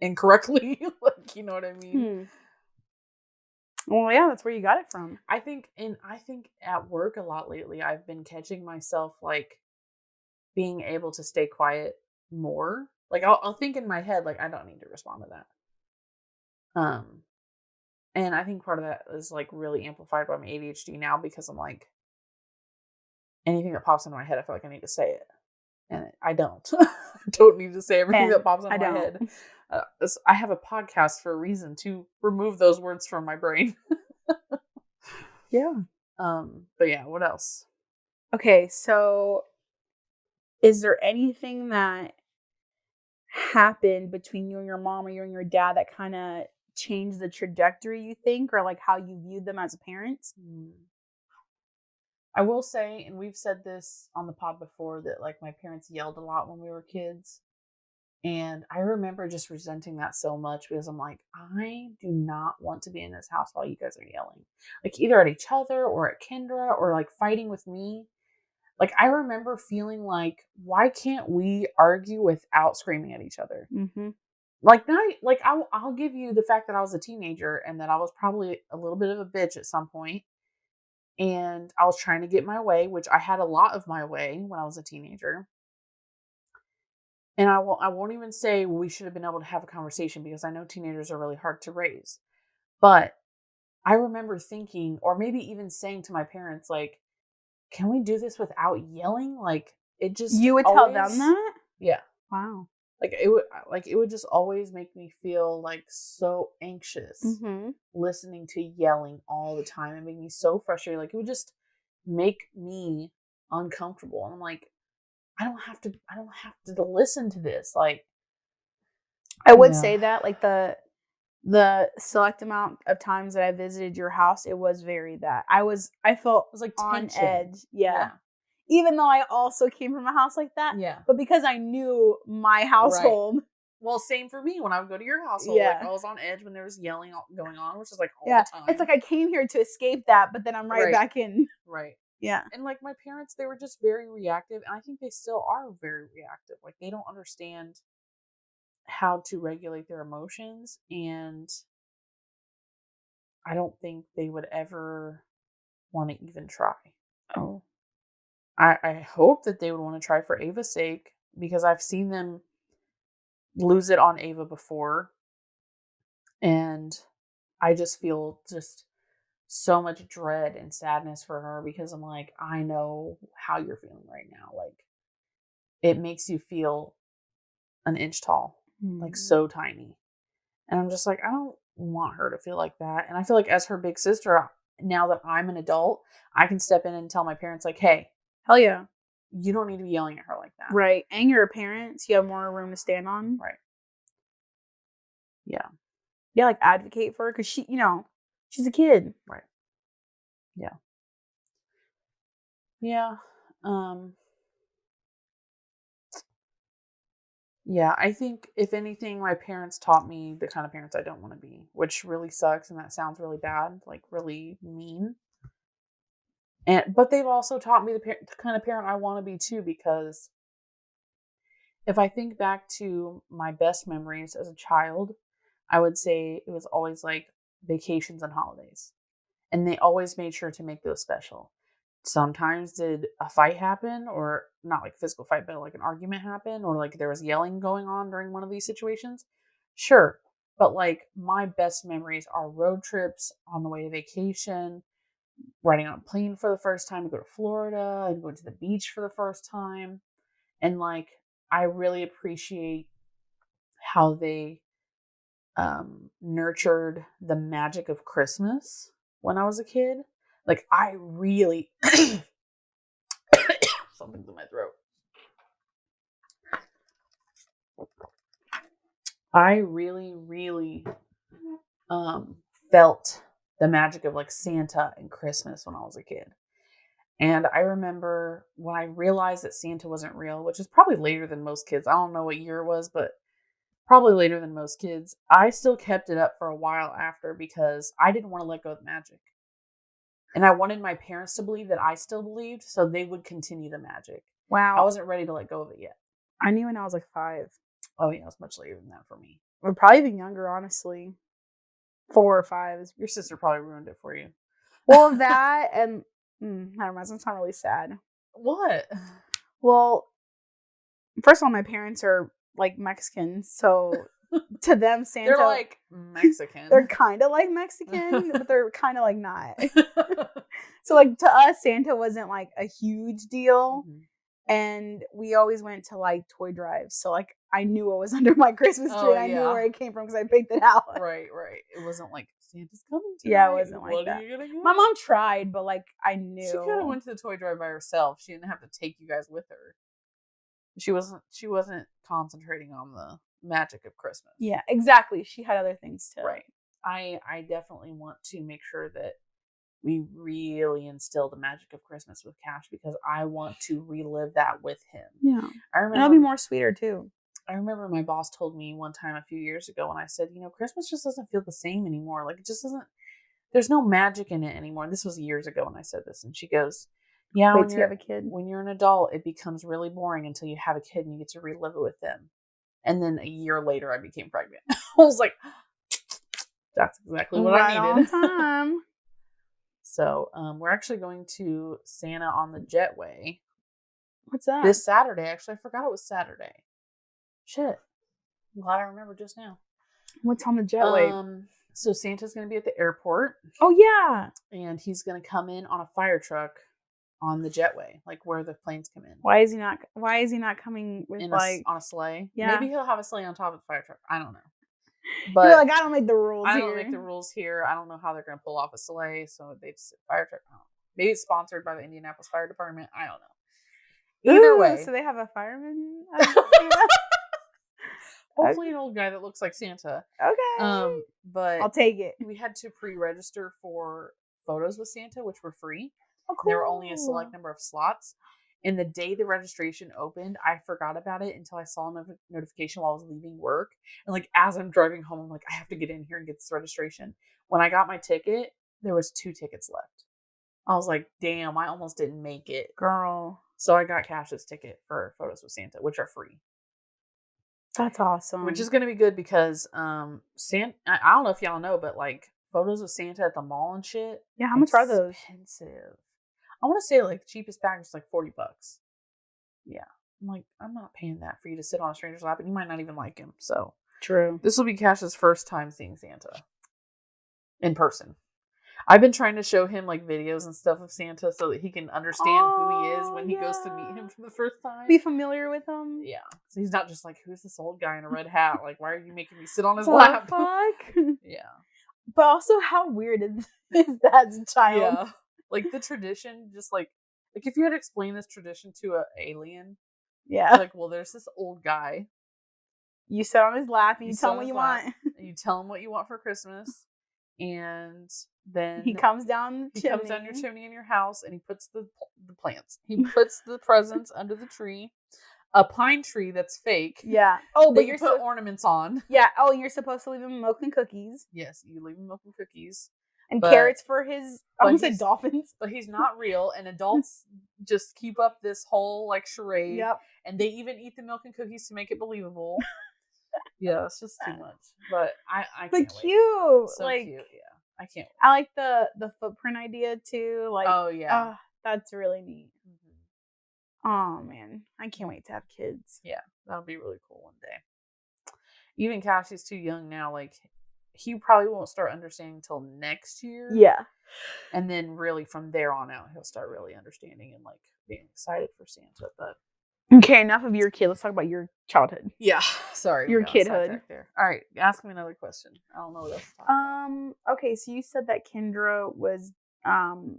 incorrectly. Like, you know what I mean?
Well, yeah, that's where you got it from.
I think at work a lot lately, I've been catching myself like being able to stay quiet more. Like I'll think in my head, like, I don't need to respond to that. And I think part of that is like really amplified by my ADHD now, because I'm like, anything that pops into my head, I feel like I need to say it. And I don't. I don't need to say everything that pops into my head. I have a podcast for a reason, to remove those words from my brain.
Yeah.
But yeah, what else?
Okay, so is there anything that happened between you and your mom or you and your dad that kind of changed the trajectory, you think, or like how you viewed them as parents?
I will say, and we've said this on the pod before, that like my parents yelled a lot when we were kids. And I remember just resenting that so much, because I'm like, I do not want to be in this house while you guys are yelling. Like either at each other or at Kendra, or like fighting with me. Like I remember feeling like, why can't we argue without screaming at each other?
Mm-hmm.
Like I'll give you the fact that I was a teenager and that I was probably a little bit of a bitch at some point. And I was trying to get my way, which I had a lot of my way when I was a teenager. And I won't even say we should have been able to have a conversation, because I know teenagers are really hard to raise. But I remember thinking, or maybe even saying to my parents, like, can we do this without yelling? Like, it just
You would
always,
tell them that?
Yeah.
Wow.
Like it would just always make me feel like so anxious, listening to yelling all the time, and make me so frustrated. Like it would just make me uncomfortable. And I'm like, I don't have to listen to this. Like,
I would say that like the select amount of times that I visited your house, it was very that I felt
it was like
on
tension.
edge. Yeah. Even though I also came from a house like that.
Yeah.
But because I knew my household.
Right. Well, same for me when I would go to your household. Yeah. Like I was on edge when there was yelling going on, which is like all the time.
It's like I came here to escape that, but then I'm right back in.
Right.
Yeah.
And like my parents, they were just very reactive. And I think they still are very reactive. Like they don't understand how to regulate their emotions. And I don't think they would ever want to even try.
Oh.
I hope that they would want to try for Ava's sake, because I've seen them lose it on Ava before. And I just feel just so much dread and sadness for her, because I'm like, I know how you're feeling right now. Like it makes you feel an inch tall, like so tiny. And I'm just like, I don't want her to feel like that. And I feel like as her big sister, now that I'm an adult, I can step in and tell my parents like, hey,
hell yeah,
you don't need to be yelling at her like that.
Right. And you're a parent, so you have more room to stand on.
Right. Yeah.
Yeah, like advocate for her, because she, she's a kid.
Right. Yeah. Yeah. Yeah, I think if anything, my parents taught me the kind of parents I don't want to be, which really sucks, and that sounds really bad, like really mean. But they've also taught me the kind of parent I want to be too, because if I think back to my best memories as a child, I would say it was always like vacations and holidays, and they always made sure to make those special. Sometimes did a fight happen, or not like a physical fight, but like an argument happen, or like there was yelling going on during one of these situations. Sure. But like my best memories are road trips on the way to vacation, riding on a plane for the first time to go to Florida, and going to the beach for the first time. And like, I really appreciate how they nurtured the magic of Christmas when I was a kid. Like I really something's in my throat. I really, really felt the magic of like Santa and Christmas when I was a kid. And I remember when I realized that Santa wasn't real, which is probably later than most kids. I don't know what year it was, but probably later than most kids. I still kept it up for a while after, because I didn't want to let go of the magic. And I wanted my parents to believe that I still believed, so they would continue the magic.
Wow.
I wasn't ready to let go of it yet.
I knew when I was like 5.
Oh yeah, it was much later than that for me.
Or probably even younger, honestly. 4 or 5.
Your sister probably ruined it for you.
Well, that and never mind. It's not really sad.
What?
Well, first of all, my parents are like Mexican, so to them, Santa.
They're like Mexican.
They're kind of like Mexican, but they're kind of like not. So like to us, Santa wasn't like a huge deal.
Mm-hmm.
And we always went to like toy drives. So like I knew what was under my Christmas tree. I knew where it came from because I picked it out.
Right. It wasn't like Santa's coming tonight.
Yeah, it wasn't like that.
Are you gonna get?
My mom tried, but like I knew.
She could have went to the toy drive by herself. She didn't have to take you guys with her. She wasn't concentrating on the magic of Christmas.
Yeah, exactly. She had other things too.
Right. I definitely want to make sure that we really instill the magic of Christmas with Cash because I want to relive that with him.
Yeah.
I remember.
And it'll be more sweeter too.
I remember my boss told me one time a few years ago when I said, Christmas just doesn't feel the same anymore. Like it just doesn't, there's no magic in it anymore. This was years ago when I said this. And she goes, yeah,
when you have a kid.
When you're an adult, it becomes really boring until you have a kid and you get to relive it with them. And then a year later, I became pregnant. I was like, that's exactly what I needed.
On time.
So we're actually going to Santa on the Jetway.
What's that?
This Saturday. Actually, I forgot it was Saturday. Shit. I'm glad I remember just now.
What's on the Jetway?
So Santa's going to be at the airport.
Oh, yeah.
And he's going to come in on a fire truck on the Jetway, like where the planes come in.
Why is he not coming with
on a sleigh?
Yeah.
Maybe he'll have a sleigh on top of the fire truck. I don't know. But
you're like, I don't make the rules here.
I don't make the rules here. I don't know how they're going to pull off a sleigh. So they just fire truck. I don't know. Maybe it's sponsored by the Indianapolis Fire Department. I don't know. Either way.
So they have a fireman?
Hopefully an old guy that looks like Santa.
Okay.
But
I'll take it.
We had to pre-register for photos with Santa, which were free.
Oh, cool.
There were only a select number of slots. And the day the registration opened, I forgot about it until I saw a notification while I was leaving work. And like as I'm driving home, I'm like, I have to get in here and get this registration. When I got my ticket, there was 2 tickets left. I was like, damn, I almost didn't make it.
Girl.
So I got Cash's ticket for photos with Santa, which are free.
That's awesome.
Which is going to be good because Santa, I don't know if y'all know, but like photos with Santa at the mall and shit.
Yeah, how much are those?
Expensive. I want to say like the cheapest package is like $40. Yeah. I'm like, I'm not paying that for you to sit on a stranger's lap and you might not even like him. So
true.
This will be Cash's first time seeing Santa in person. I've been trying to show him like videos and stuff of Santa so that he can understand who he is when he goes to meet him for the first time.
Be familiar with him.
Yeah. So he's not just like, who's this old guy in a red hat? Like, why are you making me sit on his lap?
Fuck?
Yeah.
But also, how weird is that as a child?
Yeah. Like the tradition, just like if you had to explain this tradition to an alien.
Yeah.
Like, well, there's this old guy.
You sit on his lap and you tell him what you want.
And you tell him what you want for Christmas. And then
he comes down the chimney.
Comes down your chimney in your house and he puts the plants. He puts the presents under the tree. A pine tree that's fake.
Yeah. Oh, but
you put ornaments on.
Yeah. Oh, and you're supposed to leave him milk and cookies.
Yes, you leave him milk and cookies.
And carrots for his, I almost said dolphins.
But he's not real. And adults just keep up this whole like charade.
Yep.
And they even eat the milk and cookies to make it believable. Yeah, it's just too much. But I can't wait.
Cute.
So
like,
cute, yeah. I can't wait.
I like the footprint idea too. Like,
oh yeah.
That's really neat. Mm-hmm. Oh man. I can't wait to have kids.
Yeah, that'll be really cool one day. Even Cassie's too young now, like he probably won't start understanding until next year.
Yeah.
And then really from there on out, he'll start really understanding and like being excited for Santa. But
okay, enough of your kid. Let's talk about your childhood.
Yeah. Sorry.
Your kidhood.
There. All right. Ask me another question. I don't know what else to talk about.
Okay, so you said that Kendra was the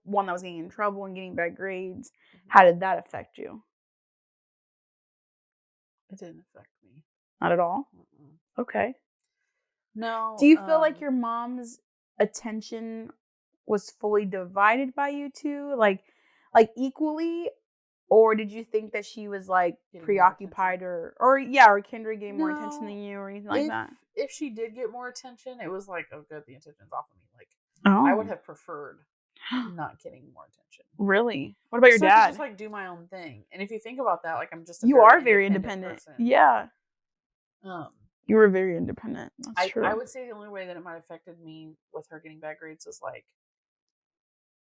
one that was getting in trouble and getting bad grades. Mm-hmm. How did that affect you?
It didn't affect me.
Not at all?
Mm-mm.
Okay.
No.
Do you feel like your mom's attention was fully divided by you two? Like equally? Or did you think that she was like preoccupied or Kendra getting more attention than you or anything like that?
If she did get more attention, it was like, oh good, the attention's off of me. Like I would have preferred not getting more attention.
Really? What about your
so
dad?
I could just like do my own thing. And if you think about that, like I'm just
You are very independent.
person.
Yeah. You were very independent. That's true.
I would say the only way that it might have affected me with her getting bad grades is like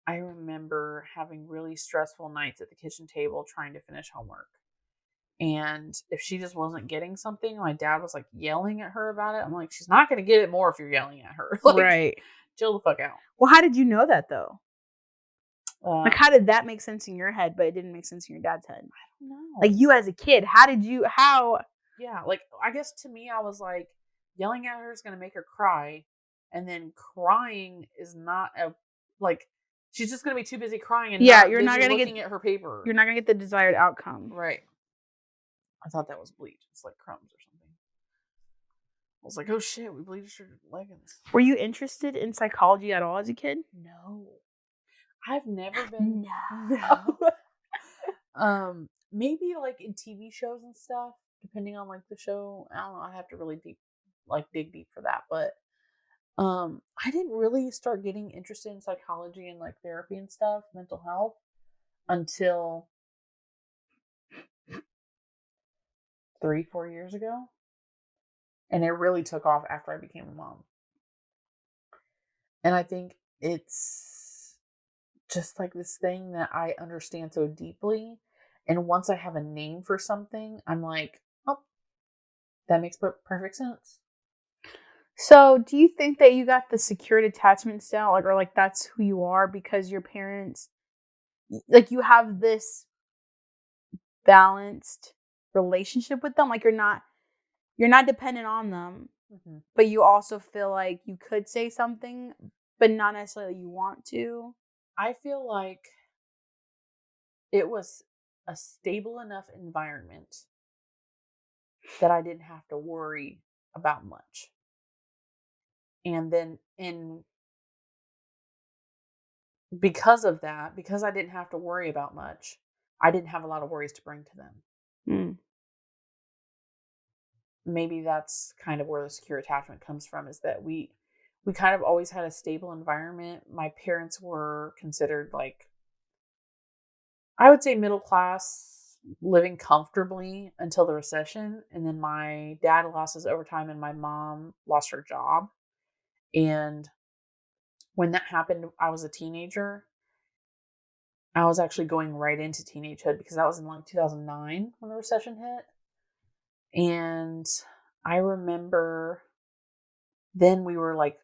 I remember having really stressful nights at the kitchen table trying to finish homework. And if she just wasn't getting something, my dad was like yelling at her about it. I'm like, she's not going to get it more if you're yelling at her. Like,
right.
Chill the fuck out.
Well, how did you know that though? Like, how did that make sense in your head, but it didn't make sense in your dad's head?
I don't know.
Like, you as a kid, how?
Yeah, like, I guess to me, I was like, yelling at her is going to make her cry. And then crying is not like, she's just going to be too busy crying and
you're not going to
looking at her paper.
You're not going to get the desired outcome.
Right. I thought that was bleach. It's like crumbs or something. I was like, oh shit, we bleached your leggings.
Were you interested in psychology at all as a kid?
No. I've never been.
No.
Maybe like in TV shows and stuff, depending on like the show. I don't know. I have to really dig deep for that. But I didn't really start getting interested in psychology and like therapy and stuff, mental health, until 3-4 years ago. And it really took off after I became a mom. And I think it's just like this thing that I understand so deeply. And once I have a name for something, I'm like, oh, that makes perfect sense.
So do you think that you got the secured attachment style, like, or like that's who you are because your parents, like, you have this balanced relationship with them? Like, you're not dependent on them, but you also feel like you could say something, but not necessarily you want to.
I feel like it was a stable enough environment that I didn't have to worry about much. And then because of that, because I didn't have to worry about much, I didn't have a lot of worries to bring to them. Maybe that's kind of where the secure attachment comes from, is that we kind of always had a stable environment. My parents were considered like, I would say, middle class, living comfortably until the recession. And then my dad lost his overtime and my mom lost her job. And when that happened, I was a teenager. I was actually going right into teenagehood because that was in like 2009 when the recession hit. And I remember then we were like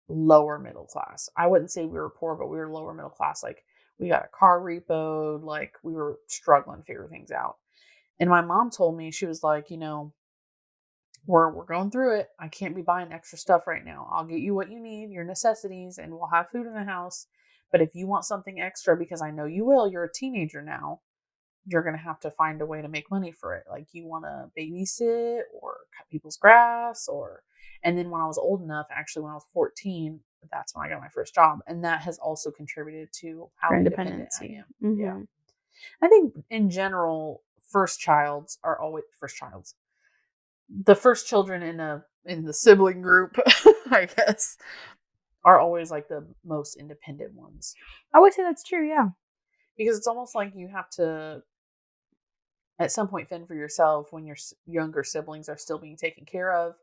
lower middle class. I wouldn't say we were poor, but we were lower middle class. Like, we got a car repoed, like we were struggling to figure things out. And my mom told me, she was like, we're going through it. I can't be buying extra stuff right now. I'll get you what you need, your necessities, and we'll have food in the house. But if you want something extra, because I know you will, you're a teenager now, you're going to have to find a way to make money for it. Like, you want to babysit or cut people's grass and then when I was old enough, actually when I was 14, that's when I got my first job. And that has also contributed to how independent I am. Mm-hmm. Yeah. I think in general, the first children in the sibling group, I guess, are always like the most independent ones.
I would say that's true, yeah.
Because it's almost like you have to, at some point, fend for yourself when your younger siblings are still being taken care of.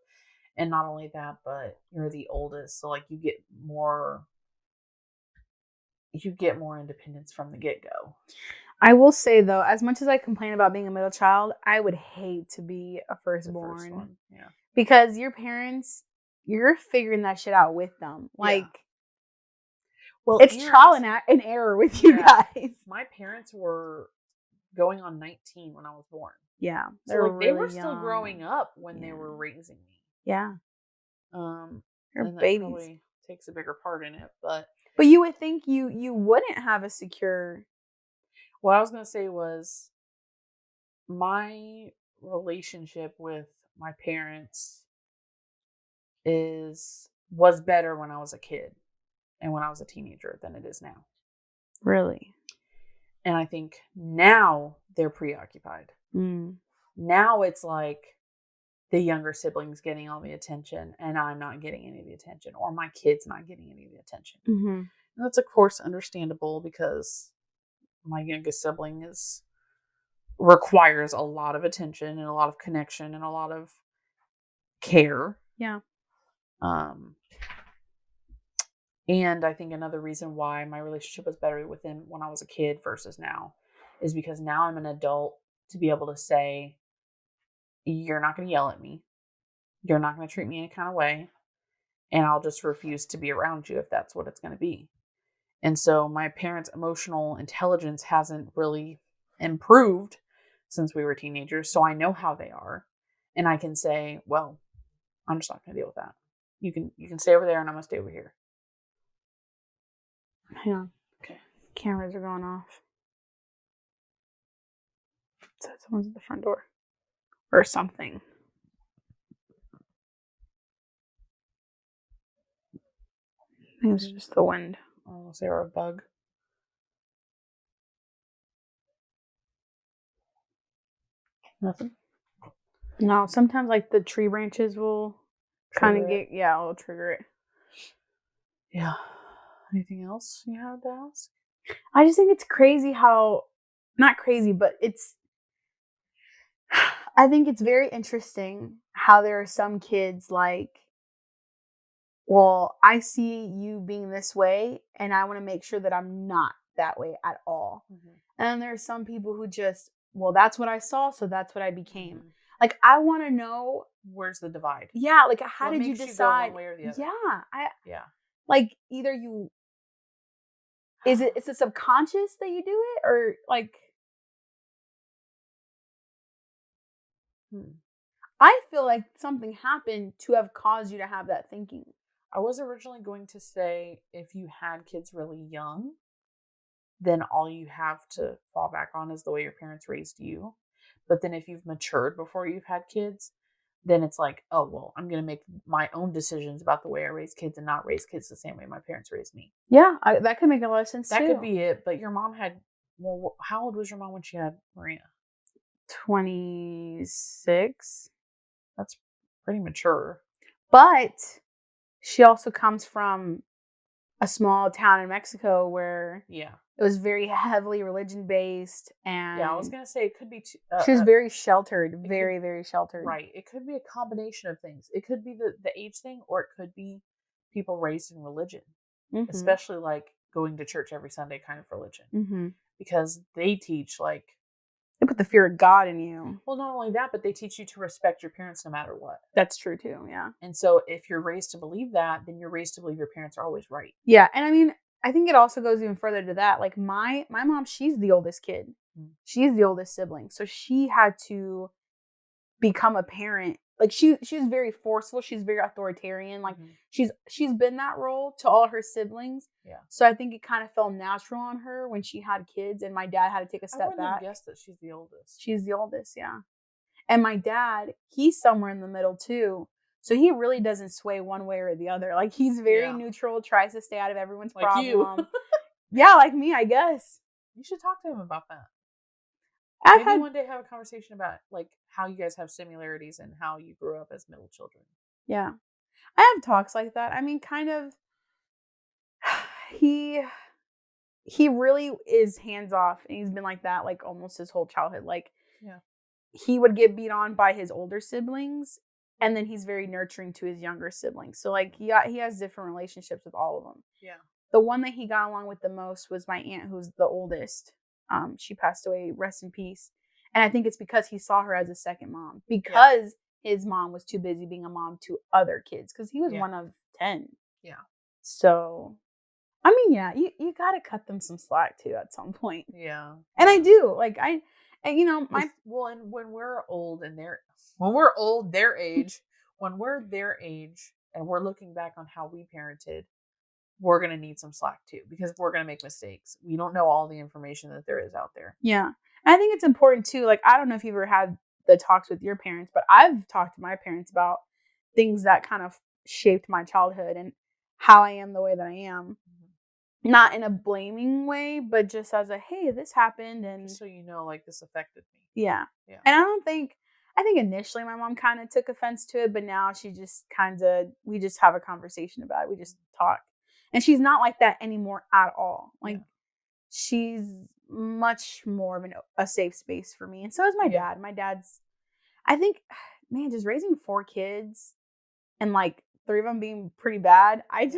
And not only that, but you're the oldest. So like you get more independence from the get-go.
I will say though, as much as I complain about being a middle child, I would hate to be a firstborn. The first one, yeah. Because your parents, you're figuring that shit out with them. Like, well, it's trial and error with you guys.
My parents were going on 19 when I was born.
Yeah.
So like, they were still growing up when they were raising me.
Yeah.
They're babies. That probably takes a bigger part in it, but
you would think you wouldn't have a secure.
What I was going to say was my relationship with my parents was better when I was a kid and when I was a teenager than it is now.
Really?
And I think now they're preoccupied. Now it's like the younger siblings getting all the attention and I'm not getting any of the attention, or my kid's not getting any of the attention. And that's, of course, understandable because my youngest sibling requires a lot of attention and a lot of connection and a lot of care.
Yeah.
And I think another reason why my relationship was better with him when I was a kid versus now is because now I'm an adult to be able to say, you're not going to yell at me. You're not going to treat me any kind of way. And I'll just refuse to be around you if that's what it's going to be. And so my parents' emotional intelligence hasn't really improved since we were teenagers. So I know how they are. And I can say, well, I'm just not going to deal with that. You can stay over there and I'm going to stay over here.
Hang on. Okay. Cameras are going off. So someone's at the front door. Or something. I think it's just the wind.
Oh, is there a bug? Nothing?
No, sometimes like the tree branches will kind of get, it'll trigger it.
Yeah. Anything else you have to ask?
I just think it's crazy how, not crazy, but I think it's very interesting how there are some kids like, well, I see you being this way and I want to make sure that I'm not that way at all. Mm-hmm. And then there are some people who just, well, that's what I saw, so that's what I became. Mm-hmm. Like, I want to know,
where's the divide?
Yeah, like how did you decide?
You go one way or the other?
Yeah. Like either you, it's a subconscious that you do it, or like, I feel like something happened to have caused you to have that thinking.
I was originally going to say if you had kids really young, then all you have to fall back on is the way your parents raised you. But then if you've matured before you've had kids, then it's like, oh, well, I'm going to make my own decisions about the way I raise kids and not raise kids the same way my parents raised me.
Yeah, that could make a lot of sense too.
That could be it. But your mom had, well, how old was your mom when she had Maria?
26.
That's pretty mature.
But she also comes from a small town in Mexico where it was very heavily religion based, and
I was gonna say it could be.
She was very sheltered, very sheltered.
Right. It could be a combination of things. It could be the age thing, or it could be people raised in religion, especially like going to church every Sunday kind of religion, because they teach like.
They put the fear of God in you.
Well, not only that, but they teach you to respect your parents no matter what.
That's true too, yeah.
And so if you're raised to believe that, then you're raised to believe your parents are always right.
Yeah, and I mean, I think it also goes even further to that. Like my mom, she's the oldest kid. She's the oldest sibling. So she had to become a parent. Like she's very forceful. She's very authoritarian. Like she's been that role to all her siblings. Yeah. So I think it kind of felt natural on her when she had kids, and my dad had to take a step back.
I guess that she's the oldest.
She's the oldest, yeah. And my dad, he's somewhere in the middle too. So he really doesn't sway one way or the other. Like he's very neutral, tries to stay out of everyone's
like
problem.
You.
Yeah, like me, I guess.
You should talk to him about that. Maybe one day have a conversation about like how you guys have similarities and how you grew up as middle children.
Yeah. I have talks like that. I mean, kind of he really is hands off, and he's been like that like almost his whole childhood. Like he would get beat on by his older siblings, and then he's very nurturing to his younger siblings. So like he has different relationships with all of them. Yeah. The one that he got along with the most was my aunt, who's the oldest. She passed away, rest in peace. And I think it's because he saw her as a second mom, because his mom was too busy being a mom to other kids, because he was one of 10. Yeah. So, I mean, you got to cut them some slack too at some point. Yeah. And I do. Like and
when we're old and their age, when we're their age and we're looking back on how we parented, we're going to need some slack too, because we're going to make mistakes. We don't know all the information that there is out there.
Yeah. And I think it's important too. Like, I don't know if you've ever had the talks with your parents, but I've talked to my parents about things that kind of shaped my childhood and how I am the way that I am. Not in a blaming way, but just as a, hey, this happened. And
just so you know, like this affected me.
Yeah. And I think initially my mom kind of took offense to it, but now she just we just have a conversation about it. We just talk. And she's not like that anymore at all. Like, she's much more of a safe space for me. And so is my dad. My dad's, I think, man, just raising 4 kids and like 3 of them being pretty bad. It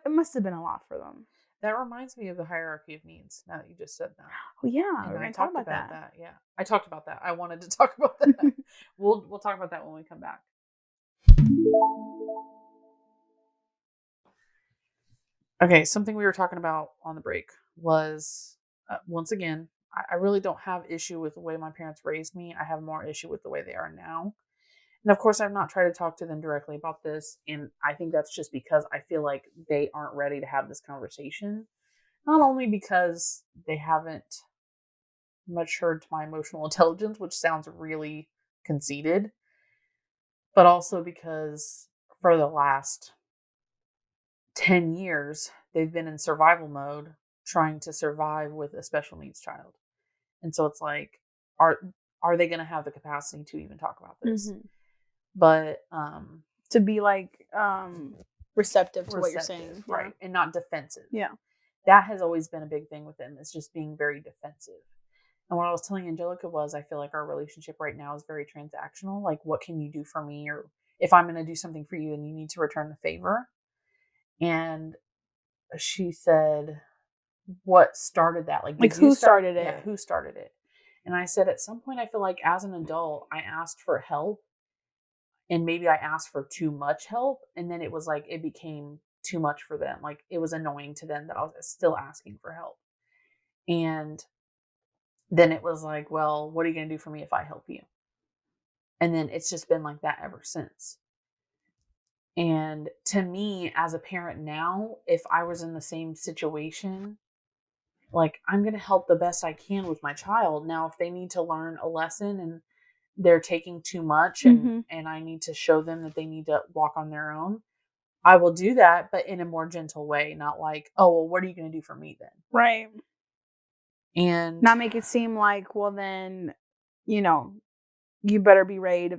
must have been a lot for them.
That reminds me of the hierarchy of needs. Now that you just said that.
Oh yeah,
and
we're
I
gonna
talked
talk
about
that.
that. Yeah, I talked about that. I wanted to talk about that. We'll talk about that when we come back. Okay, something we were talking about on the break was once again, I really don't have issue with the way my parents raised me. I have more issue with the way they are now. And of course, I've not tried to talk to them directly about this. And I think that's just because I feel like they aren't ready to have this conversation. Not only because they haven't matured to my emotional intelligence, which sounds really conceited, but also because for the last 10 years, they've been in survival mode trying to survive with a special needs child. And so it's like, are they going to have the capacity to even talk about this?
Mm-hmm.
But
to be like receptive to what you're saying,
right? And not defensive.
Yeah,
that has always been a big thing with them. Is just being very defensive. And what I was telling Angelica was, I feel like our relationship right now is very transactional. Like, what can you do for me? Or if I'm going to do something for you, and you need to return the favor. And she said, what started that? Like
who started it?
Yeah, who started it? And I said, at some point, I feel like as an adult, I asked for help. And maybe I asked for too much help. And then it was like, it became too much for them. Like, it was annoying to them that I was still asking for help. And then it was like, well, what are you going to do for me if I help you? And then it's just been like that ever since. And to me, as a parent now, if I was in the same situation, like, I'm going to help the best I can with my child. Now, if they need to learn a lesson and they're taking too much and I need to show them that they need to walk on their own, I will do that, but in a more gentle way, not like, oh, well, what are you going to do for me then?
Right.
And
not make it seem like, well, then, you better be ready to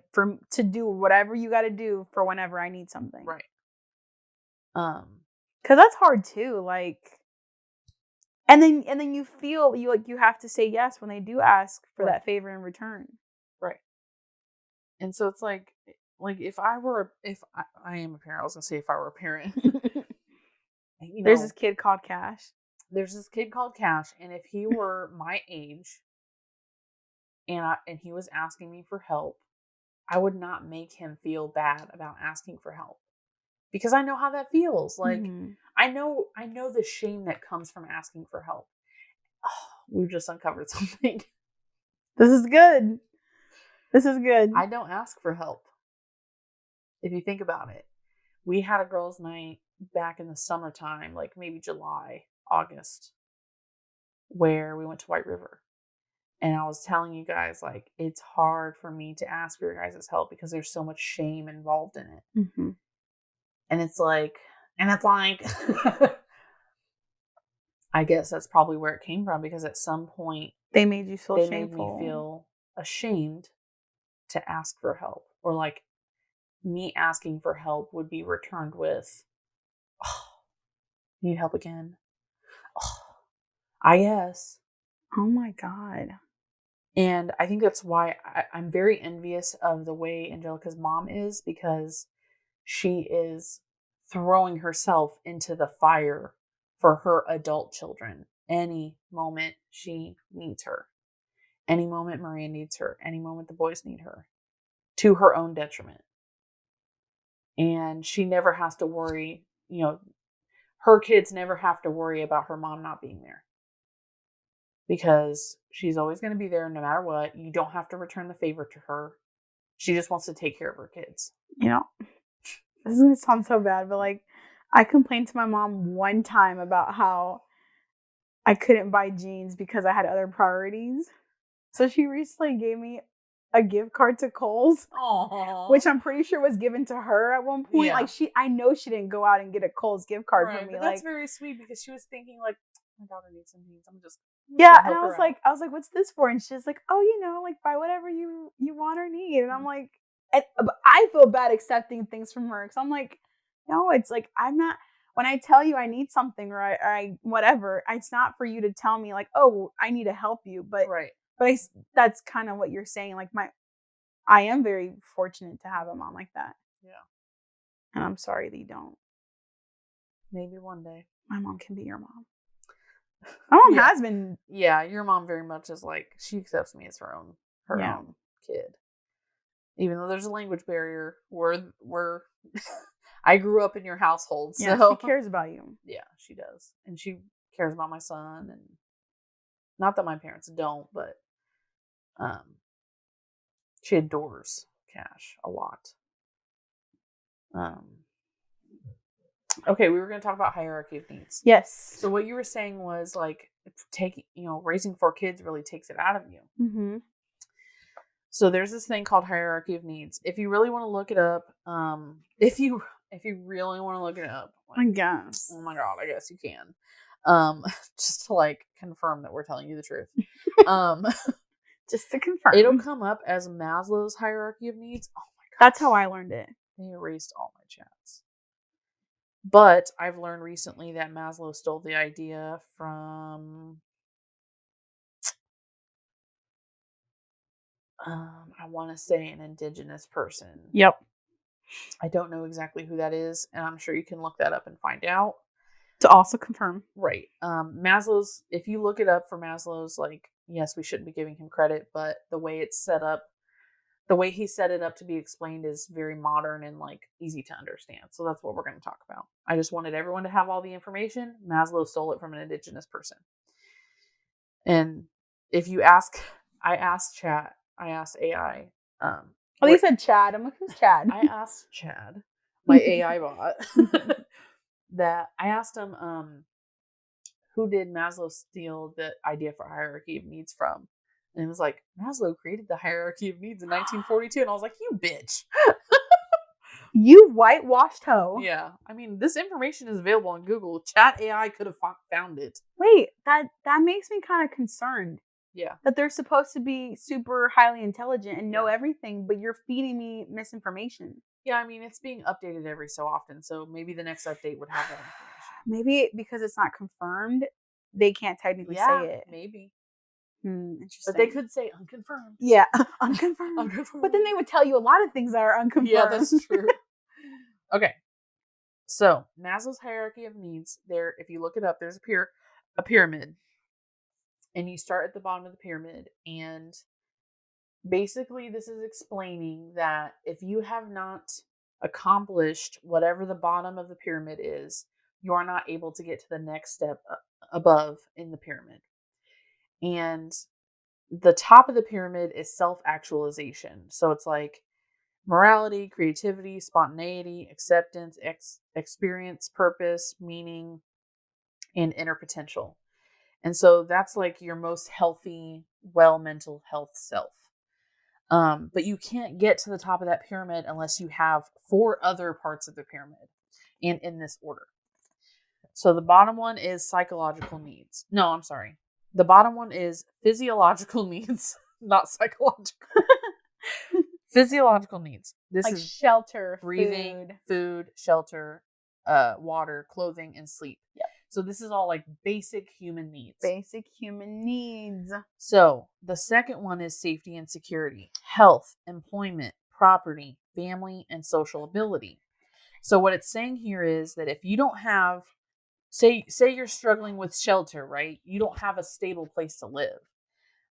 do whatever you got to do for whenever I need something.
Right.
Because that's hard too. Like, and then you feel you have to say yes when they do ask for that favor in return.
Right. And so it's like if I am a parent, I was gonna say if I were a parent.
There's this kid called Cash.
And if he were my age, and he was asking me for help, I would not make him feel bad about asking for help, because I know how that feels. Like, I know the shame that comes from asking for help. Oh, we've just uncovered something.
This is good.
I don't ask for help. If you think about it, we had a girls' night back in the summertime, like maybe July, August, where we went to White River. And I was telling you guys, like, it's hard for me to ask for your guys' help because there's so much shame involved in it.
Mm-hmm.
And it's like, I guess that's probably where it came from, because at some point
they made you feel
made me feel ashamed to ask for help, or like me asking for help would be returned with, oh, you need help again? Oh, I guess.
Oh my God.
And I think that's why I'm very envious of the way Angelica's mom is, because she is throwing herself into the fire for her adult children any moment she needs her, any moment Maria needs her, any moment the boys need her, to her own detriment. And she never has to worry, her kids never have to worry about her mom not being there, because she's always going to be there no matter what. You don't have to return the favor to her. She just wants to take care of her kids.
This is going to sound so bad, but like, I complained to my mom one time about how I couldn't buy jeans because I had other priorities. So she recently gave me a gift card to Kohl's.
Aww.
Which I'm pretty sure was given to her at one point. Yeah. Like, I know she didn't go out and get a Kohl's gift card for me.
But that's very sweet, because she was thinking, like, my daughter needs some jeans. I'm just
and I was like, what's this for? And she's like, oh, like, buy whatever you want or need. And I'm like, I feel bad accepting things from her, because I'm like, No, it's like I'm not. When I tell you I need something or I whatever, it's not for you to tell me like, oh, I need to help you. But
Right.
that's kind of what you're saying. Like I am very fortunate to have a mom like that.
Yeah.
And I'm sorry that you don't.
Maybe one day.
My mom can be your mom. My mom
Yeah.
has been.
Yeah, your mom very much is like, she accepts me as her own
Yeah.
kid. Even though there's a language barrier, we're I grew up in your household, so
Yeah, she cares about you.
yeah, she does. And she cares about my son, and not that my parents don't, but she adores Cash a lot. Okay, we were going to talk about hierarchy of needs.
Yes.
So what you were saying was like raising 4 kids really takes it out of you.
Mm-hmm.
So there's this thing called hierarchy of needs. If you really want to look it up, if you really want to look it up,
I guess.
Oh my god, I guess you can. Just to like confirm that we're telling you the truth.
Just to confirm.
It'll come up as Maslow's hierarchy of needs. Oh my god.
That's how I learned it.
They erased all my chats. But I've learned recently that Maslow stole the idea from I want to say an indigenous person.
Yep.
I don't know exactly who that is, and I'm sure you can look that up and find out.
To also confirm.
Right. Maslow's, if you look it up for Maslow's, like, yes, we shouldn't be giving him credit, but the way it's set up, the way he set it up to be explained is very modern and like easy to understand. So that's what we're going to talk about. I just wanted everyone to have all the information. Maslow stole it from an indigenous person. And if you ask, I asked AI.
You said Chad. I'm like, who's Chad?
I asked Chad, my AI bot, that I asked him, who did Maslow steal the idea for hierarchy of needs from? And it was like, Maslow created the hierarchy of needs in 1942. And I was like, you bitch.
You whitewashed hoe.
Yeah. I mean, this information is available on Google. Chat AI could have found it.
Wait, that makes me kind of concerned.
Yeah.
That they're supposed to be super highly intelligent and know everything, but you're feeding me misinformation.
Yeah, I mean, it's being updated every so often. So maybe the next update would have that information.
Maybe because it's not confirmed, they can't technically say it.
Maybe.
Interesting.
But they could say unconfirmed.
Yeah, unconfirmed. But then they would tell you a lot of things that are unconfirmed.
Yeah, that's true. Okay. So Maslow's hierarchy of needs, there, if you look it up, there's a pyramid. And you start at the bottom of the pyramid. And basically this is explaining that if you have not accomplished whatever the bottom of the pyramid is, you are not able to get to the next step above in the pyramid. And the top of the pyramid is self-actualization. So it's like morality, creativity, spontaneity, acceptance, experience, purpose, meaning, and inner potential. And so that's like your most healthy, well mental health self. But you can't get to the top of that pyramid unless you have 4 other parts of the pyramid, and in this order. So the bottom one is psychological needs. No, I'm sorry. The bottom one is physiological needs, not psychological. Physiological needs. This
like
is
shelter,
breathing, food, shelter, water, clothing, and sleep.
Yep.
So this is all like basic human needs.
Basic human needs.
So the second one is safety and security, health, employment, property, family, and social ability. So what it's saying here is that if you don't have, say you're struggling with shelter, right? You don't have a stable place to live.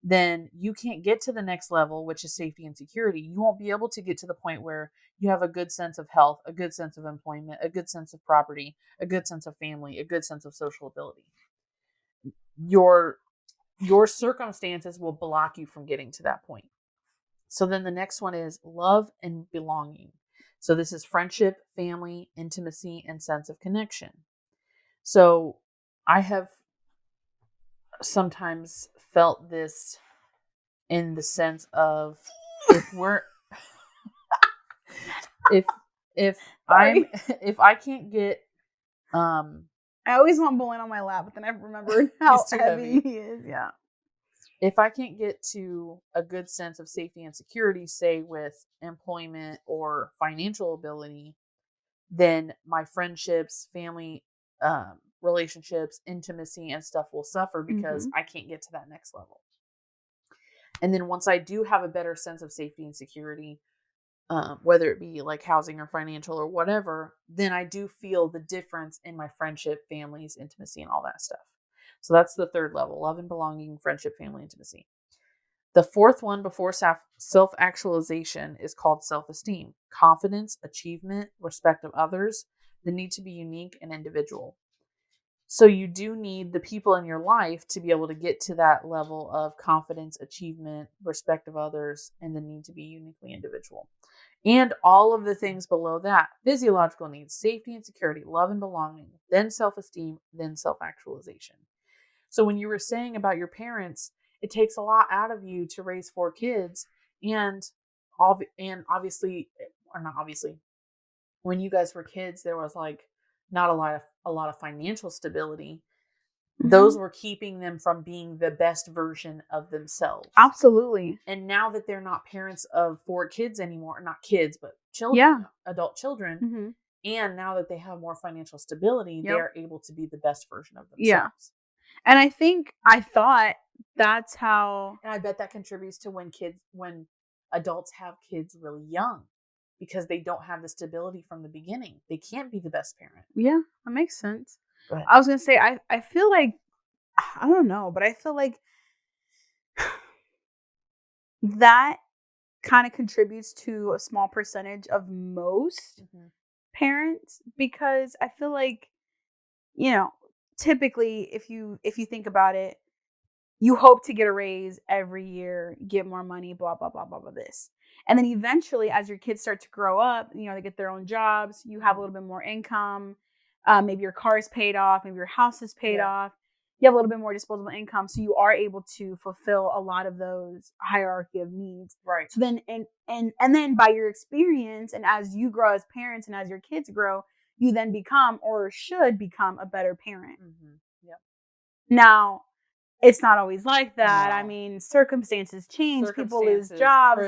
Then you can't get to the next level, which is safety and security. You won't be able to get to the point where you have a good sense of health, a good sense of employment, a good sense of property, a good sense of family, a good sense of social ability. Your circumstances will block you from getting to that point. So then the next one is love and belonging. So this is friendship, family, intimacy, and sense of connection. So I have sometimes felt this in the sense of if I can't get
I always want Bolin on my lap, but then I remembered how heavy he is. Yeah.
If I can't get to a good sense of safety and security, say with employment or financial ability, then my friendships, family, relationships, intimacy, and stuff will suffer because I can't get to that next level. And then once I do have a better sense of safety and security, whether it be like housing or financial or whatever, then I do feel the difference in my friendship, families, intimacy, and all that stuff. So that's the third level: love and belonging, friendship, family, intimacy. The fourth one before self-actualization is called self-esteem: confidence, achievement, respect of others, the need to be unique and individual. So you do need the people in your life to be able to get to that level of confidence, achievement, respect of others, and the need to be uniquely individual. And all of the things below that: physiological needs, safety and security, love and belonging, then self-esteem, then self-actualization. So when you were saying about your parents, it takes a lot out of you to raise 4 kids, and obviously, or not obviously, when you guys were kids, there was like not a lot of financial stability. Those were keeping them from being the best version of themselves.
Absolutely.
And now that they're not parents of 4 kids anymore, not kids, but children, adult children, and now that they have more financial stability, they're able to be the best version of themselves.
Yeah. And I thought that's how.
And I bet that contributes to when adults have kids really young, because they don't have the stability from the beginning. They can't be the best parent.
Yeah, that makes sense. I was going to say, I feel like, I don't know, but I feel like that kind of contributes to a small percentage of most parents, because I feel like, typically if you think about it, you hope to get a raise every year, get more money, blah, blah, blah, blah, blah, this. And then eventually, as your kids start to grow up, they get their own jobs, you have a little bit more income. Maybe your car is paid off, maybe your house is paid off. You have a little bit more disposable income. So you are able to fulfill a lot of those hierarchy of needs.
Right.
So then, and then by your experience, and as you grow as parents and as your kids grow, you then become, or should become, a better parent.
Yep.
Now, it's not always like that. No. I mean, circumstances change. People lose jobs.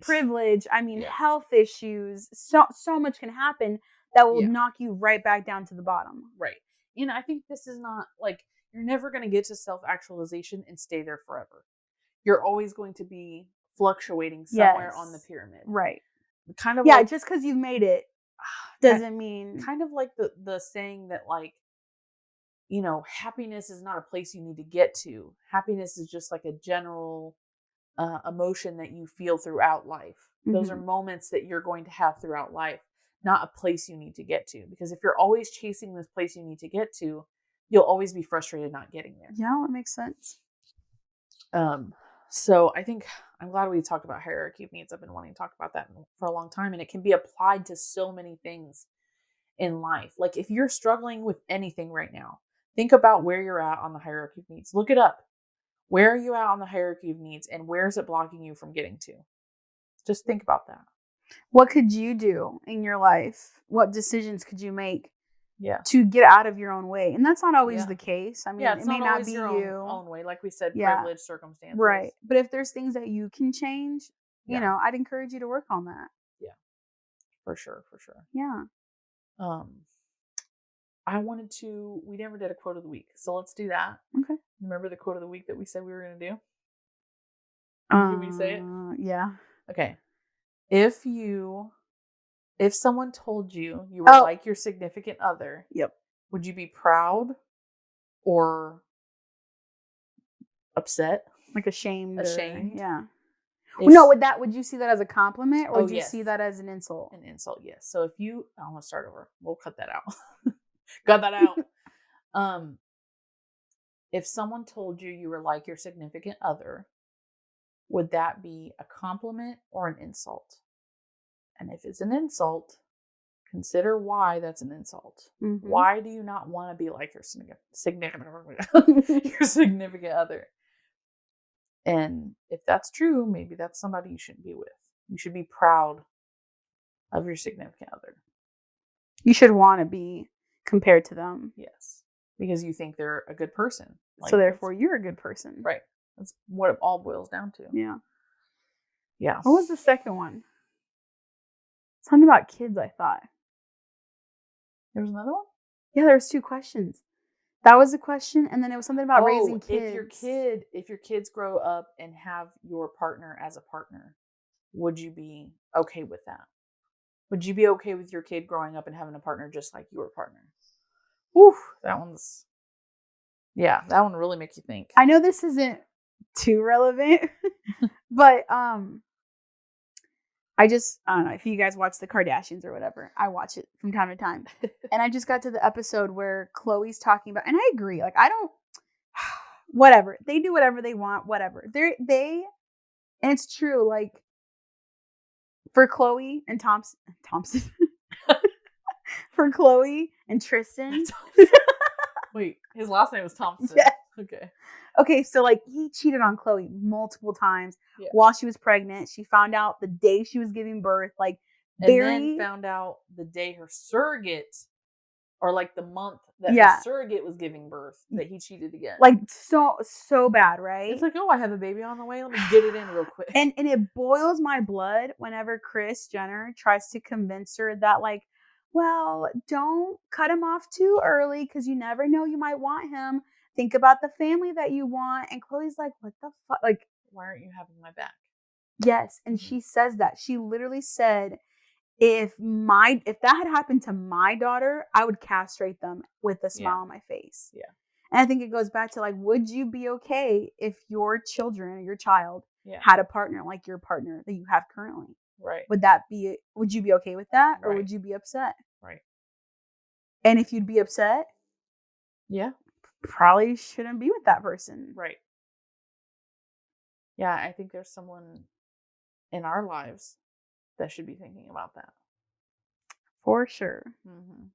Privilege. I mean, health issues. So much can happen that will knock you right back down to the bottom.
Right. I think this is not like, you're never going to get to self-actualization and stay there forever. You're always going to be fluctuating somewhere on the pyramid.
Right.
Kind of
just because you've made it doesn't mean.
Kind of like the saying that, like, happiness is not a place you need to get to. Happiness is just like a general emotion that you feel throughout life. Those are moments that you're going to have throughout life, not a place you need to get to. Because if you're always chasing this place you need to get to, you'll always be frustrated not getting there.
Yeah, that makes sense.
So I think I'm glad we talked about hierarchy of needs. I've been wanting to talk about that for a long time, and it can be applied to so many things in life. Like, if you're struggling with anything right now, think about where you're at on the hierarchy of needs. Look it up. Where are you at on the hierarchy of needs, and where is it blocking you from getting to? Just think about that.
What could you do in your life? What decisions could you make to get out of your own way? And that's not always the case. I mean, it may not be your
own way. Like we said, privileged circumstances.
Right. But if there's things that you can change, I'd encourage you to work on that.
Yeah. For sure.
Yeah.
We never did a quote of the week, so let's do that.
Okay.
Remember the quote of the week that we said we were going to do? Can we say it?
Yeah.
Okay. If someone told you you were like your significant other, would you be proud or upset?
Like ashamed? Yeah. Would you see that as a compliment, or would you see that as an insult?
An insult, yes. So I'm gonna start over. We'll cut that out. Cut that out. If someone told you you were like your significant other, would that be a compliment or an insult? And if it's an insult, consider why that's an insult. Why do you not want to be like your significant other? And if that's true, maybe that's somebody you shouldn't be with. You should be proud of your significant other.
You should want to be compared to them.
Yes. Because you think they're a good person.
So therefore you're a good person.
Right. That's what it all boils down to.
Yeah.
Yeah.
What was the second one? Something about kids, I thought.
There was another one?
Yeah, there was 2 questions. That was a question, and then it was something about raising kids.
If your kids grow up and have your partner as a partner, would you be okay with that? Would you be okay with your kid growing up and having a partner just like your partner? Ooh, that one really makes you think.
I know this isn't too relevant, but I don't know if you guys watch the Kardashians or whatever. I watch it from time to time. And I just got to the episode where Khloe's talking about, and I agree, like I don't whatever. They do whatever they want, whatever. And it's true, like for Khloe and Thompson for Khloe and Tristan.
Wait, his last name was Thompson.
Yeah.
Okay,
so like he cheated on Khloe multiple times while she was pregnant. She found out the day she was giving birth, like
then found out the day her surrogate, or like the month that her surrogate was giving birth, that he cheated again.
Like so bad, right?
It's like, oh, I have a baby on the way. Let me get it in real quick.
And it boils my blood whenever Kris Jenner tries to convince her that, like, well, don't cut him off too early because you never know, you might want him. Think about the family that you want. And Khloe's like, what the fuck? Like,
why aren't you having my back?
Yes. And she says that. She literally said, if that had happened to my daughter, I would castrate them with a smile on my face.
Yeah.
And I think it goes back to, like, would you be okay if your children or your child had a partner like your partner that you have currently?
Right.
Would you be okay with that? Or
Right.
would you be upset?
Right.
And if you'd be upset, probably shouldn't be with that person.
Right. Yeah, I think there's someone in our lives that should be thinking about that.
For sure.
Mm-hmm.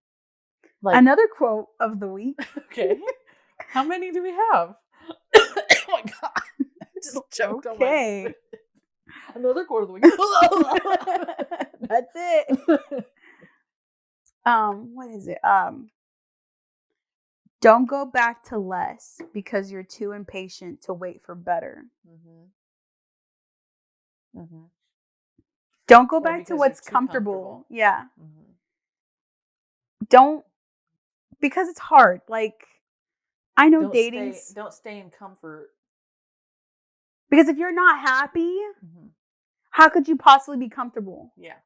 Like, another quote of the week.
Okay. How many do we have? Oh my God. I just choked on my spit. Another quote of the week.
That's it. What is it? Don't go back to less because you're too impatient to wait for better.
Mm-hmm. Mm-hmm.
Don't go back to what's comfortable. Yeah.
Mm-hmm.
Don't, because it's hard. Like, I know
don't stay in comfort.
Because if you're not happy, how could you possibly be comfortable?
Yeah.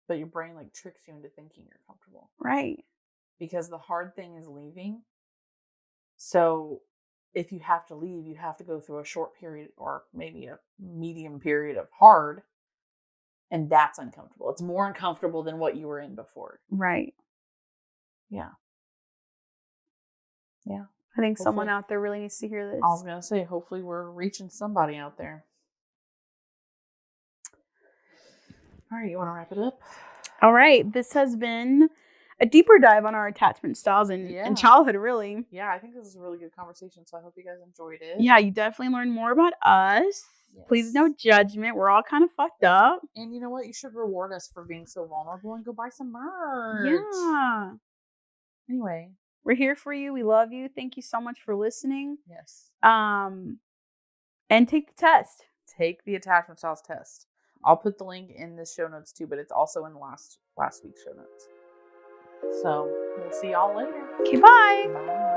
But your brain, like, tricks you into thinking you're comfortable.
Right.
Because the hard thing is leaving. So if you have to leave, you have to go through a short period or maybe a medium period of hard. And that's uncomfortable. It's more uncomfortable than what you were in before.
Right.
Yeah. Yeah.
I think someone out there really needs to hear this.
I was going to say, hopefully we're reaching somebody out there. All right, you want to wrap it up?
All right. This has been a deeper dive on our attachment styles and childhood, really.
Yeah, I think this is a really good conversation, so I hope you guys enjoyed it.
Yeah, you definitely learned more about us. Yes. Please, no judgment. We're all kind of fucked up.
And you know what? You should reward us for being so vulnerable and go buy some merch.
Yeah.
Anyway.
We're here for you. We love you. Thank you so much for listening.
Yes.
And take the test.
Take the attachment styles test. I'll put the link in the show notes too, but it's also in last week's show notes. So we'll see y'all later.
Okay, bye.
Bye.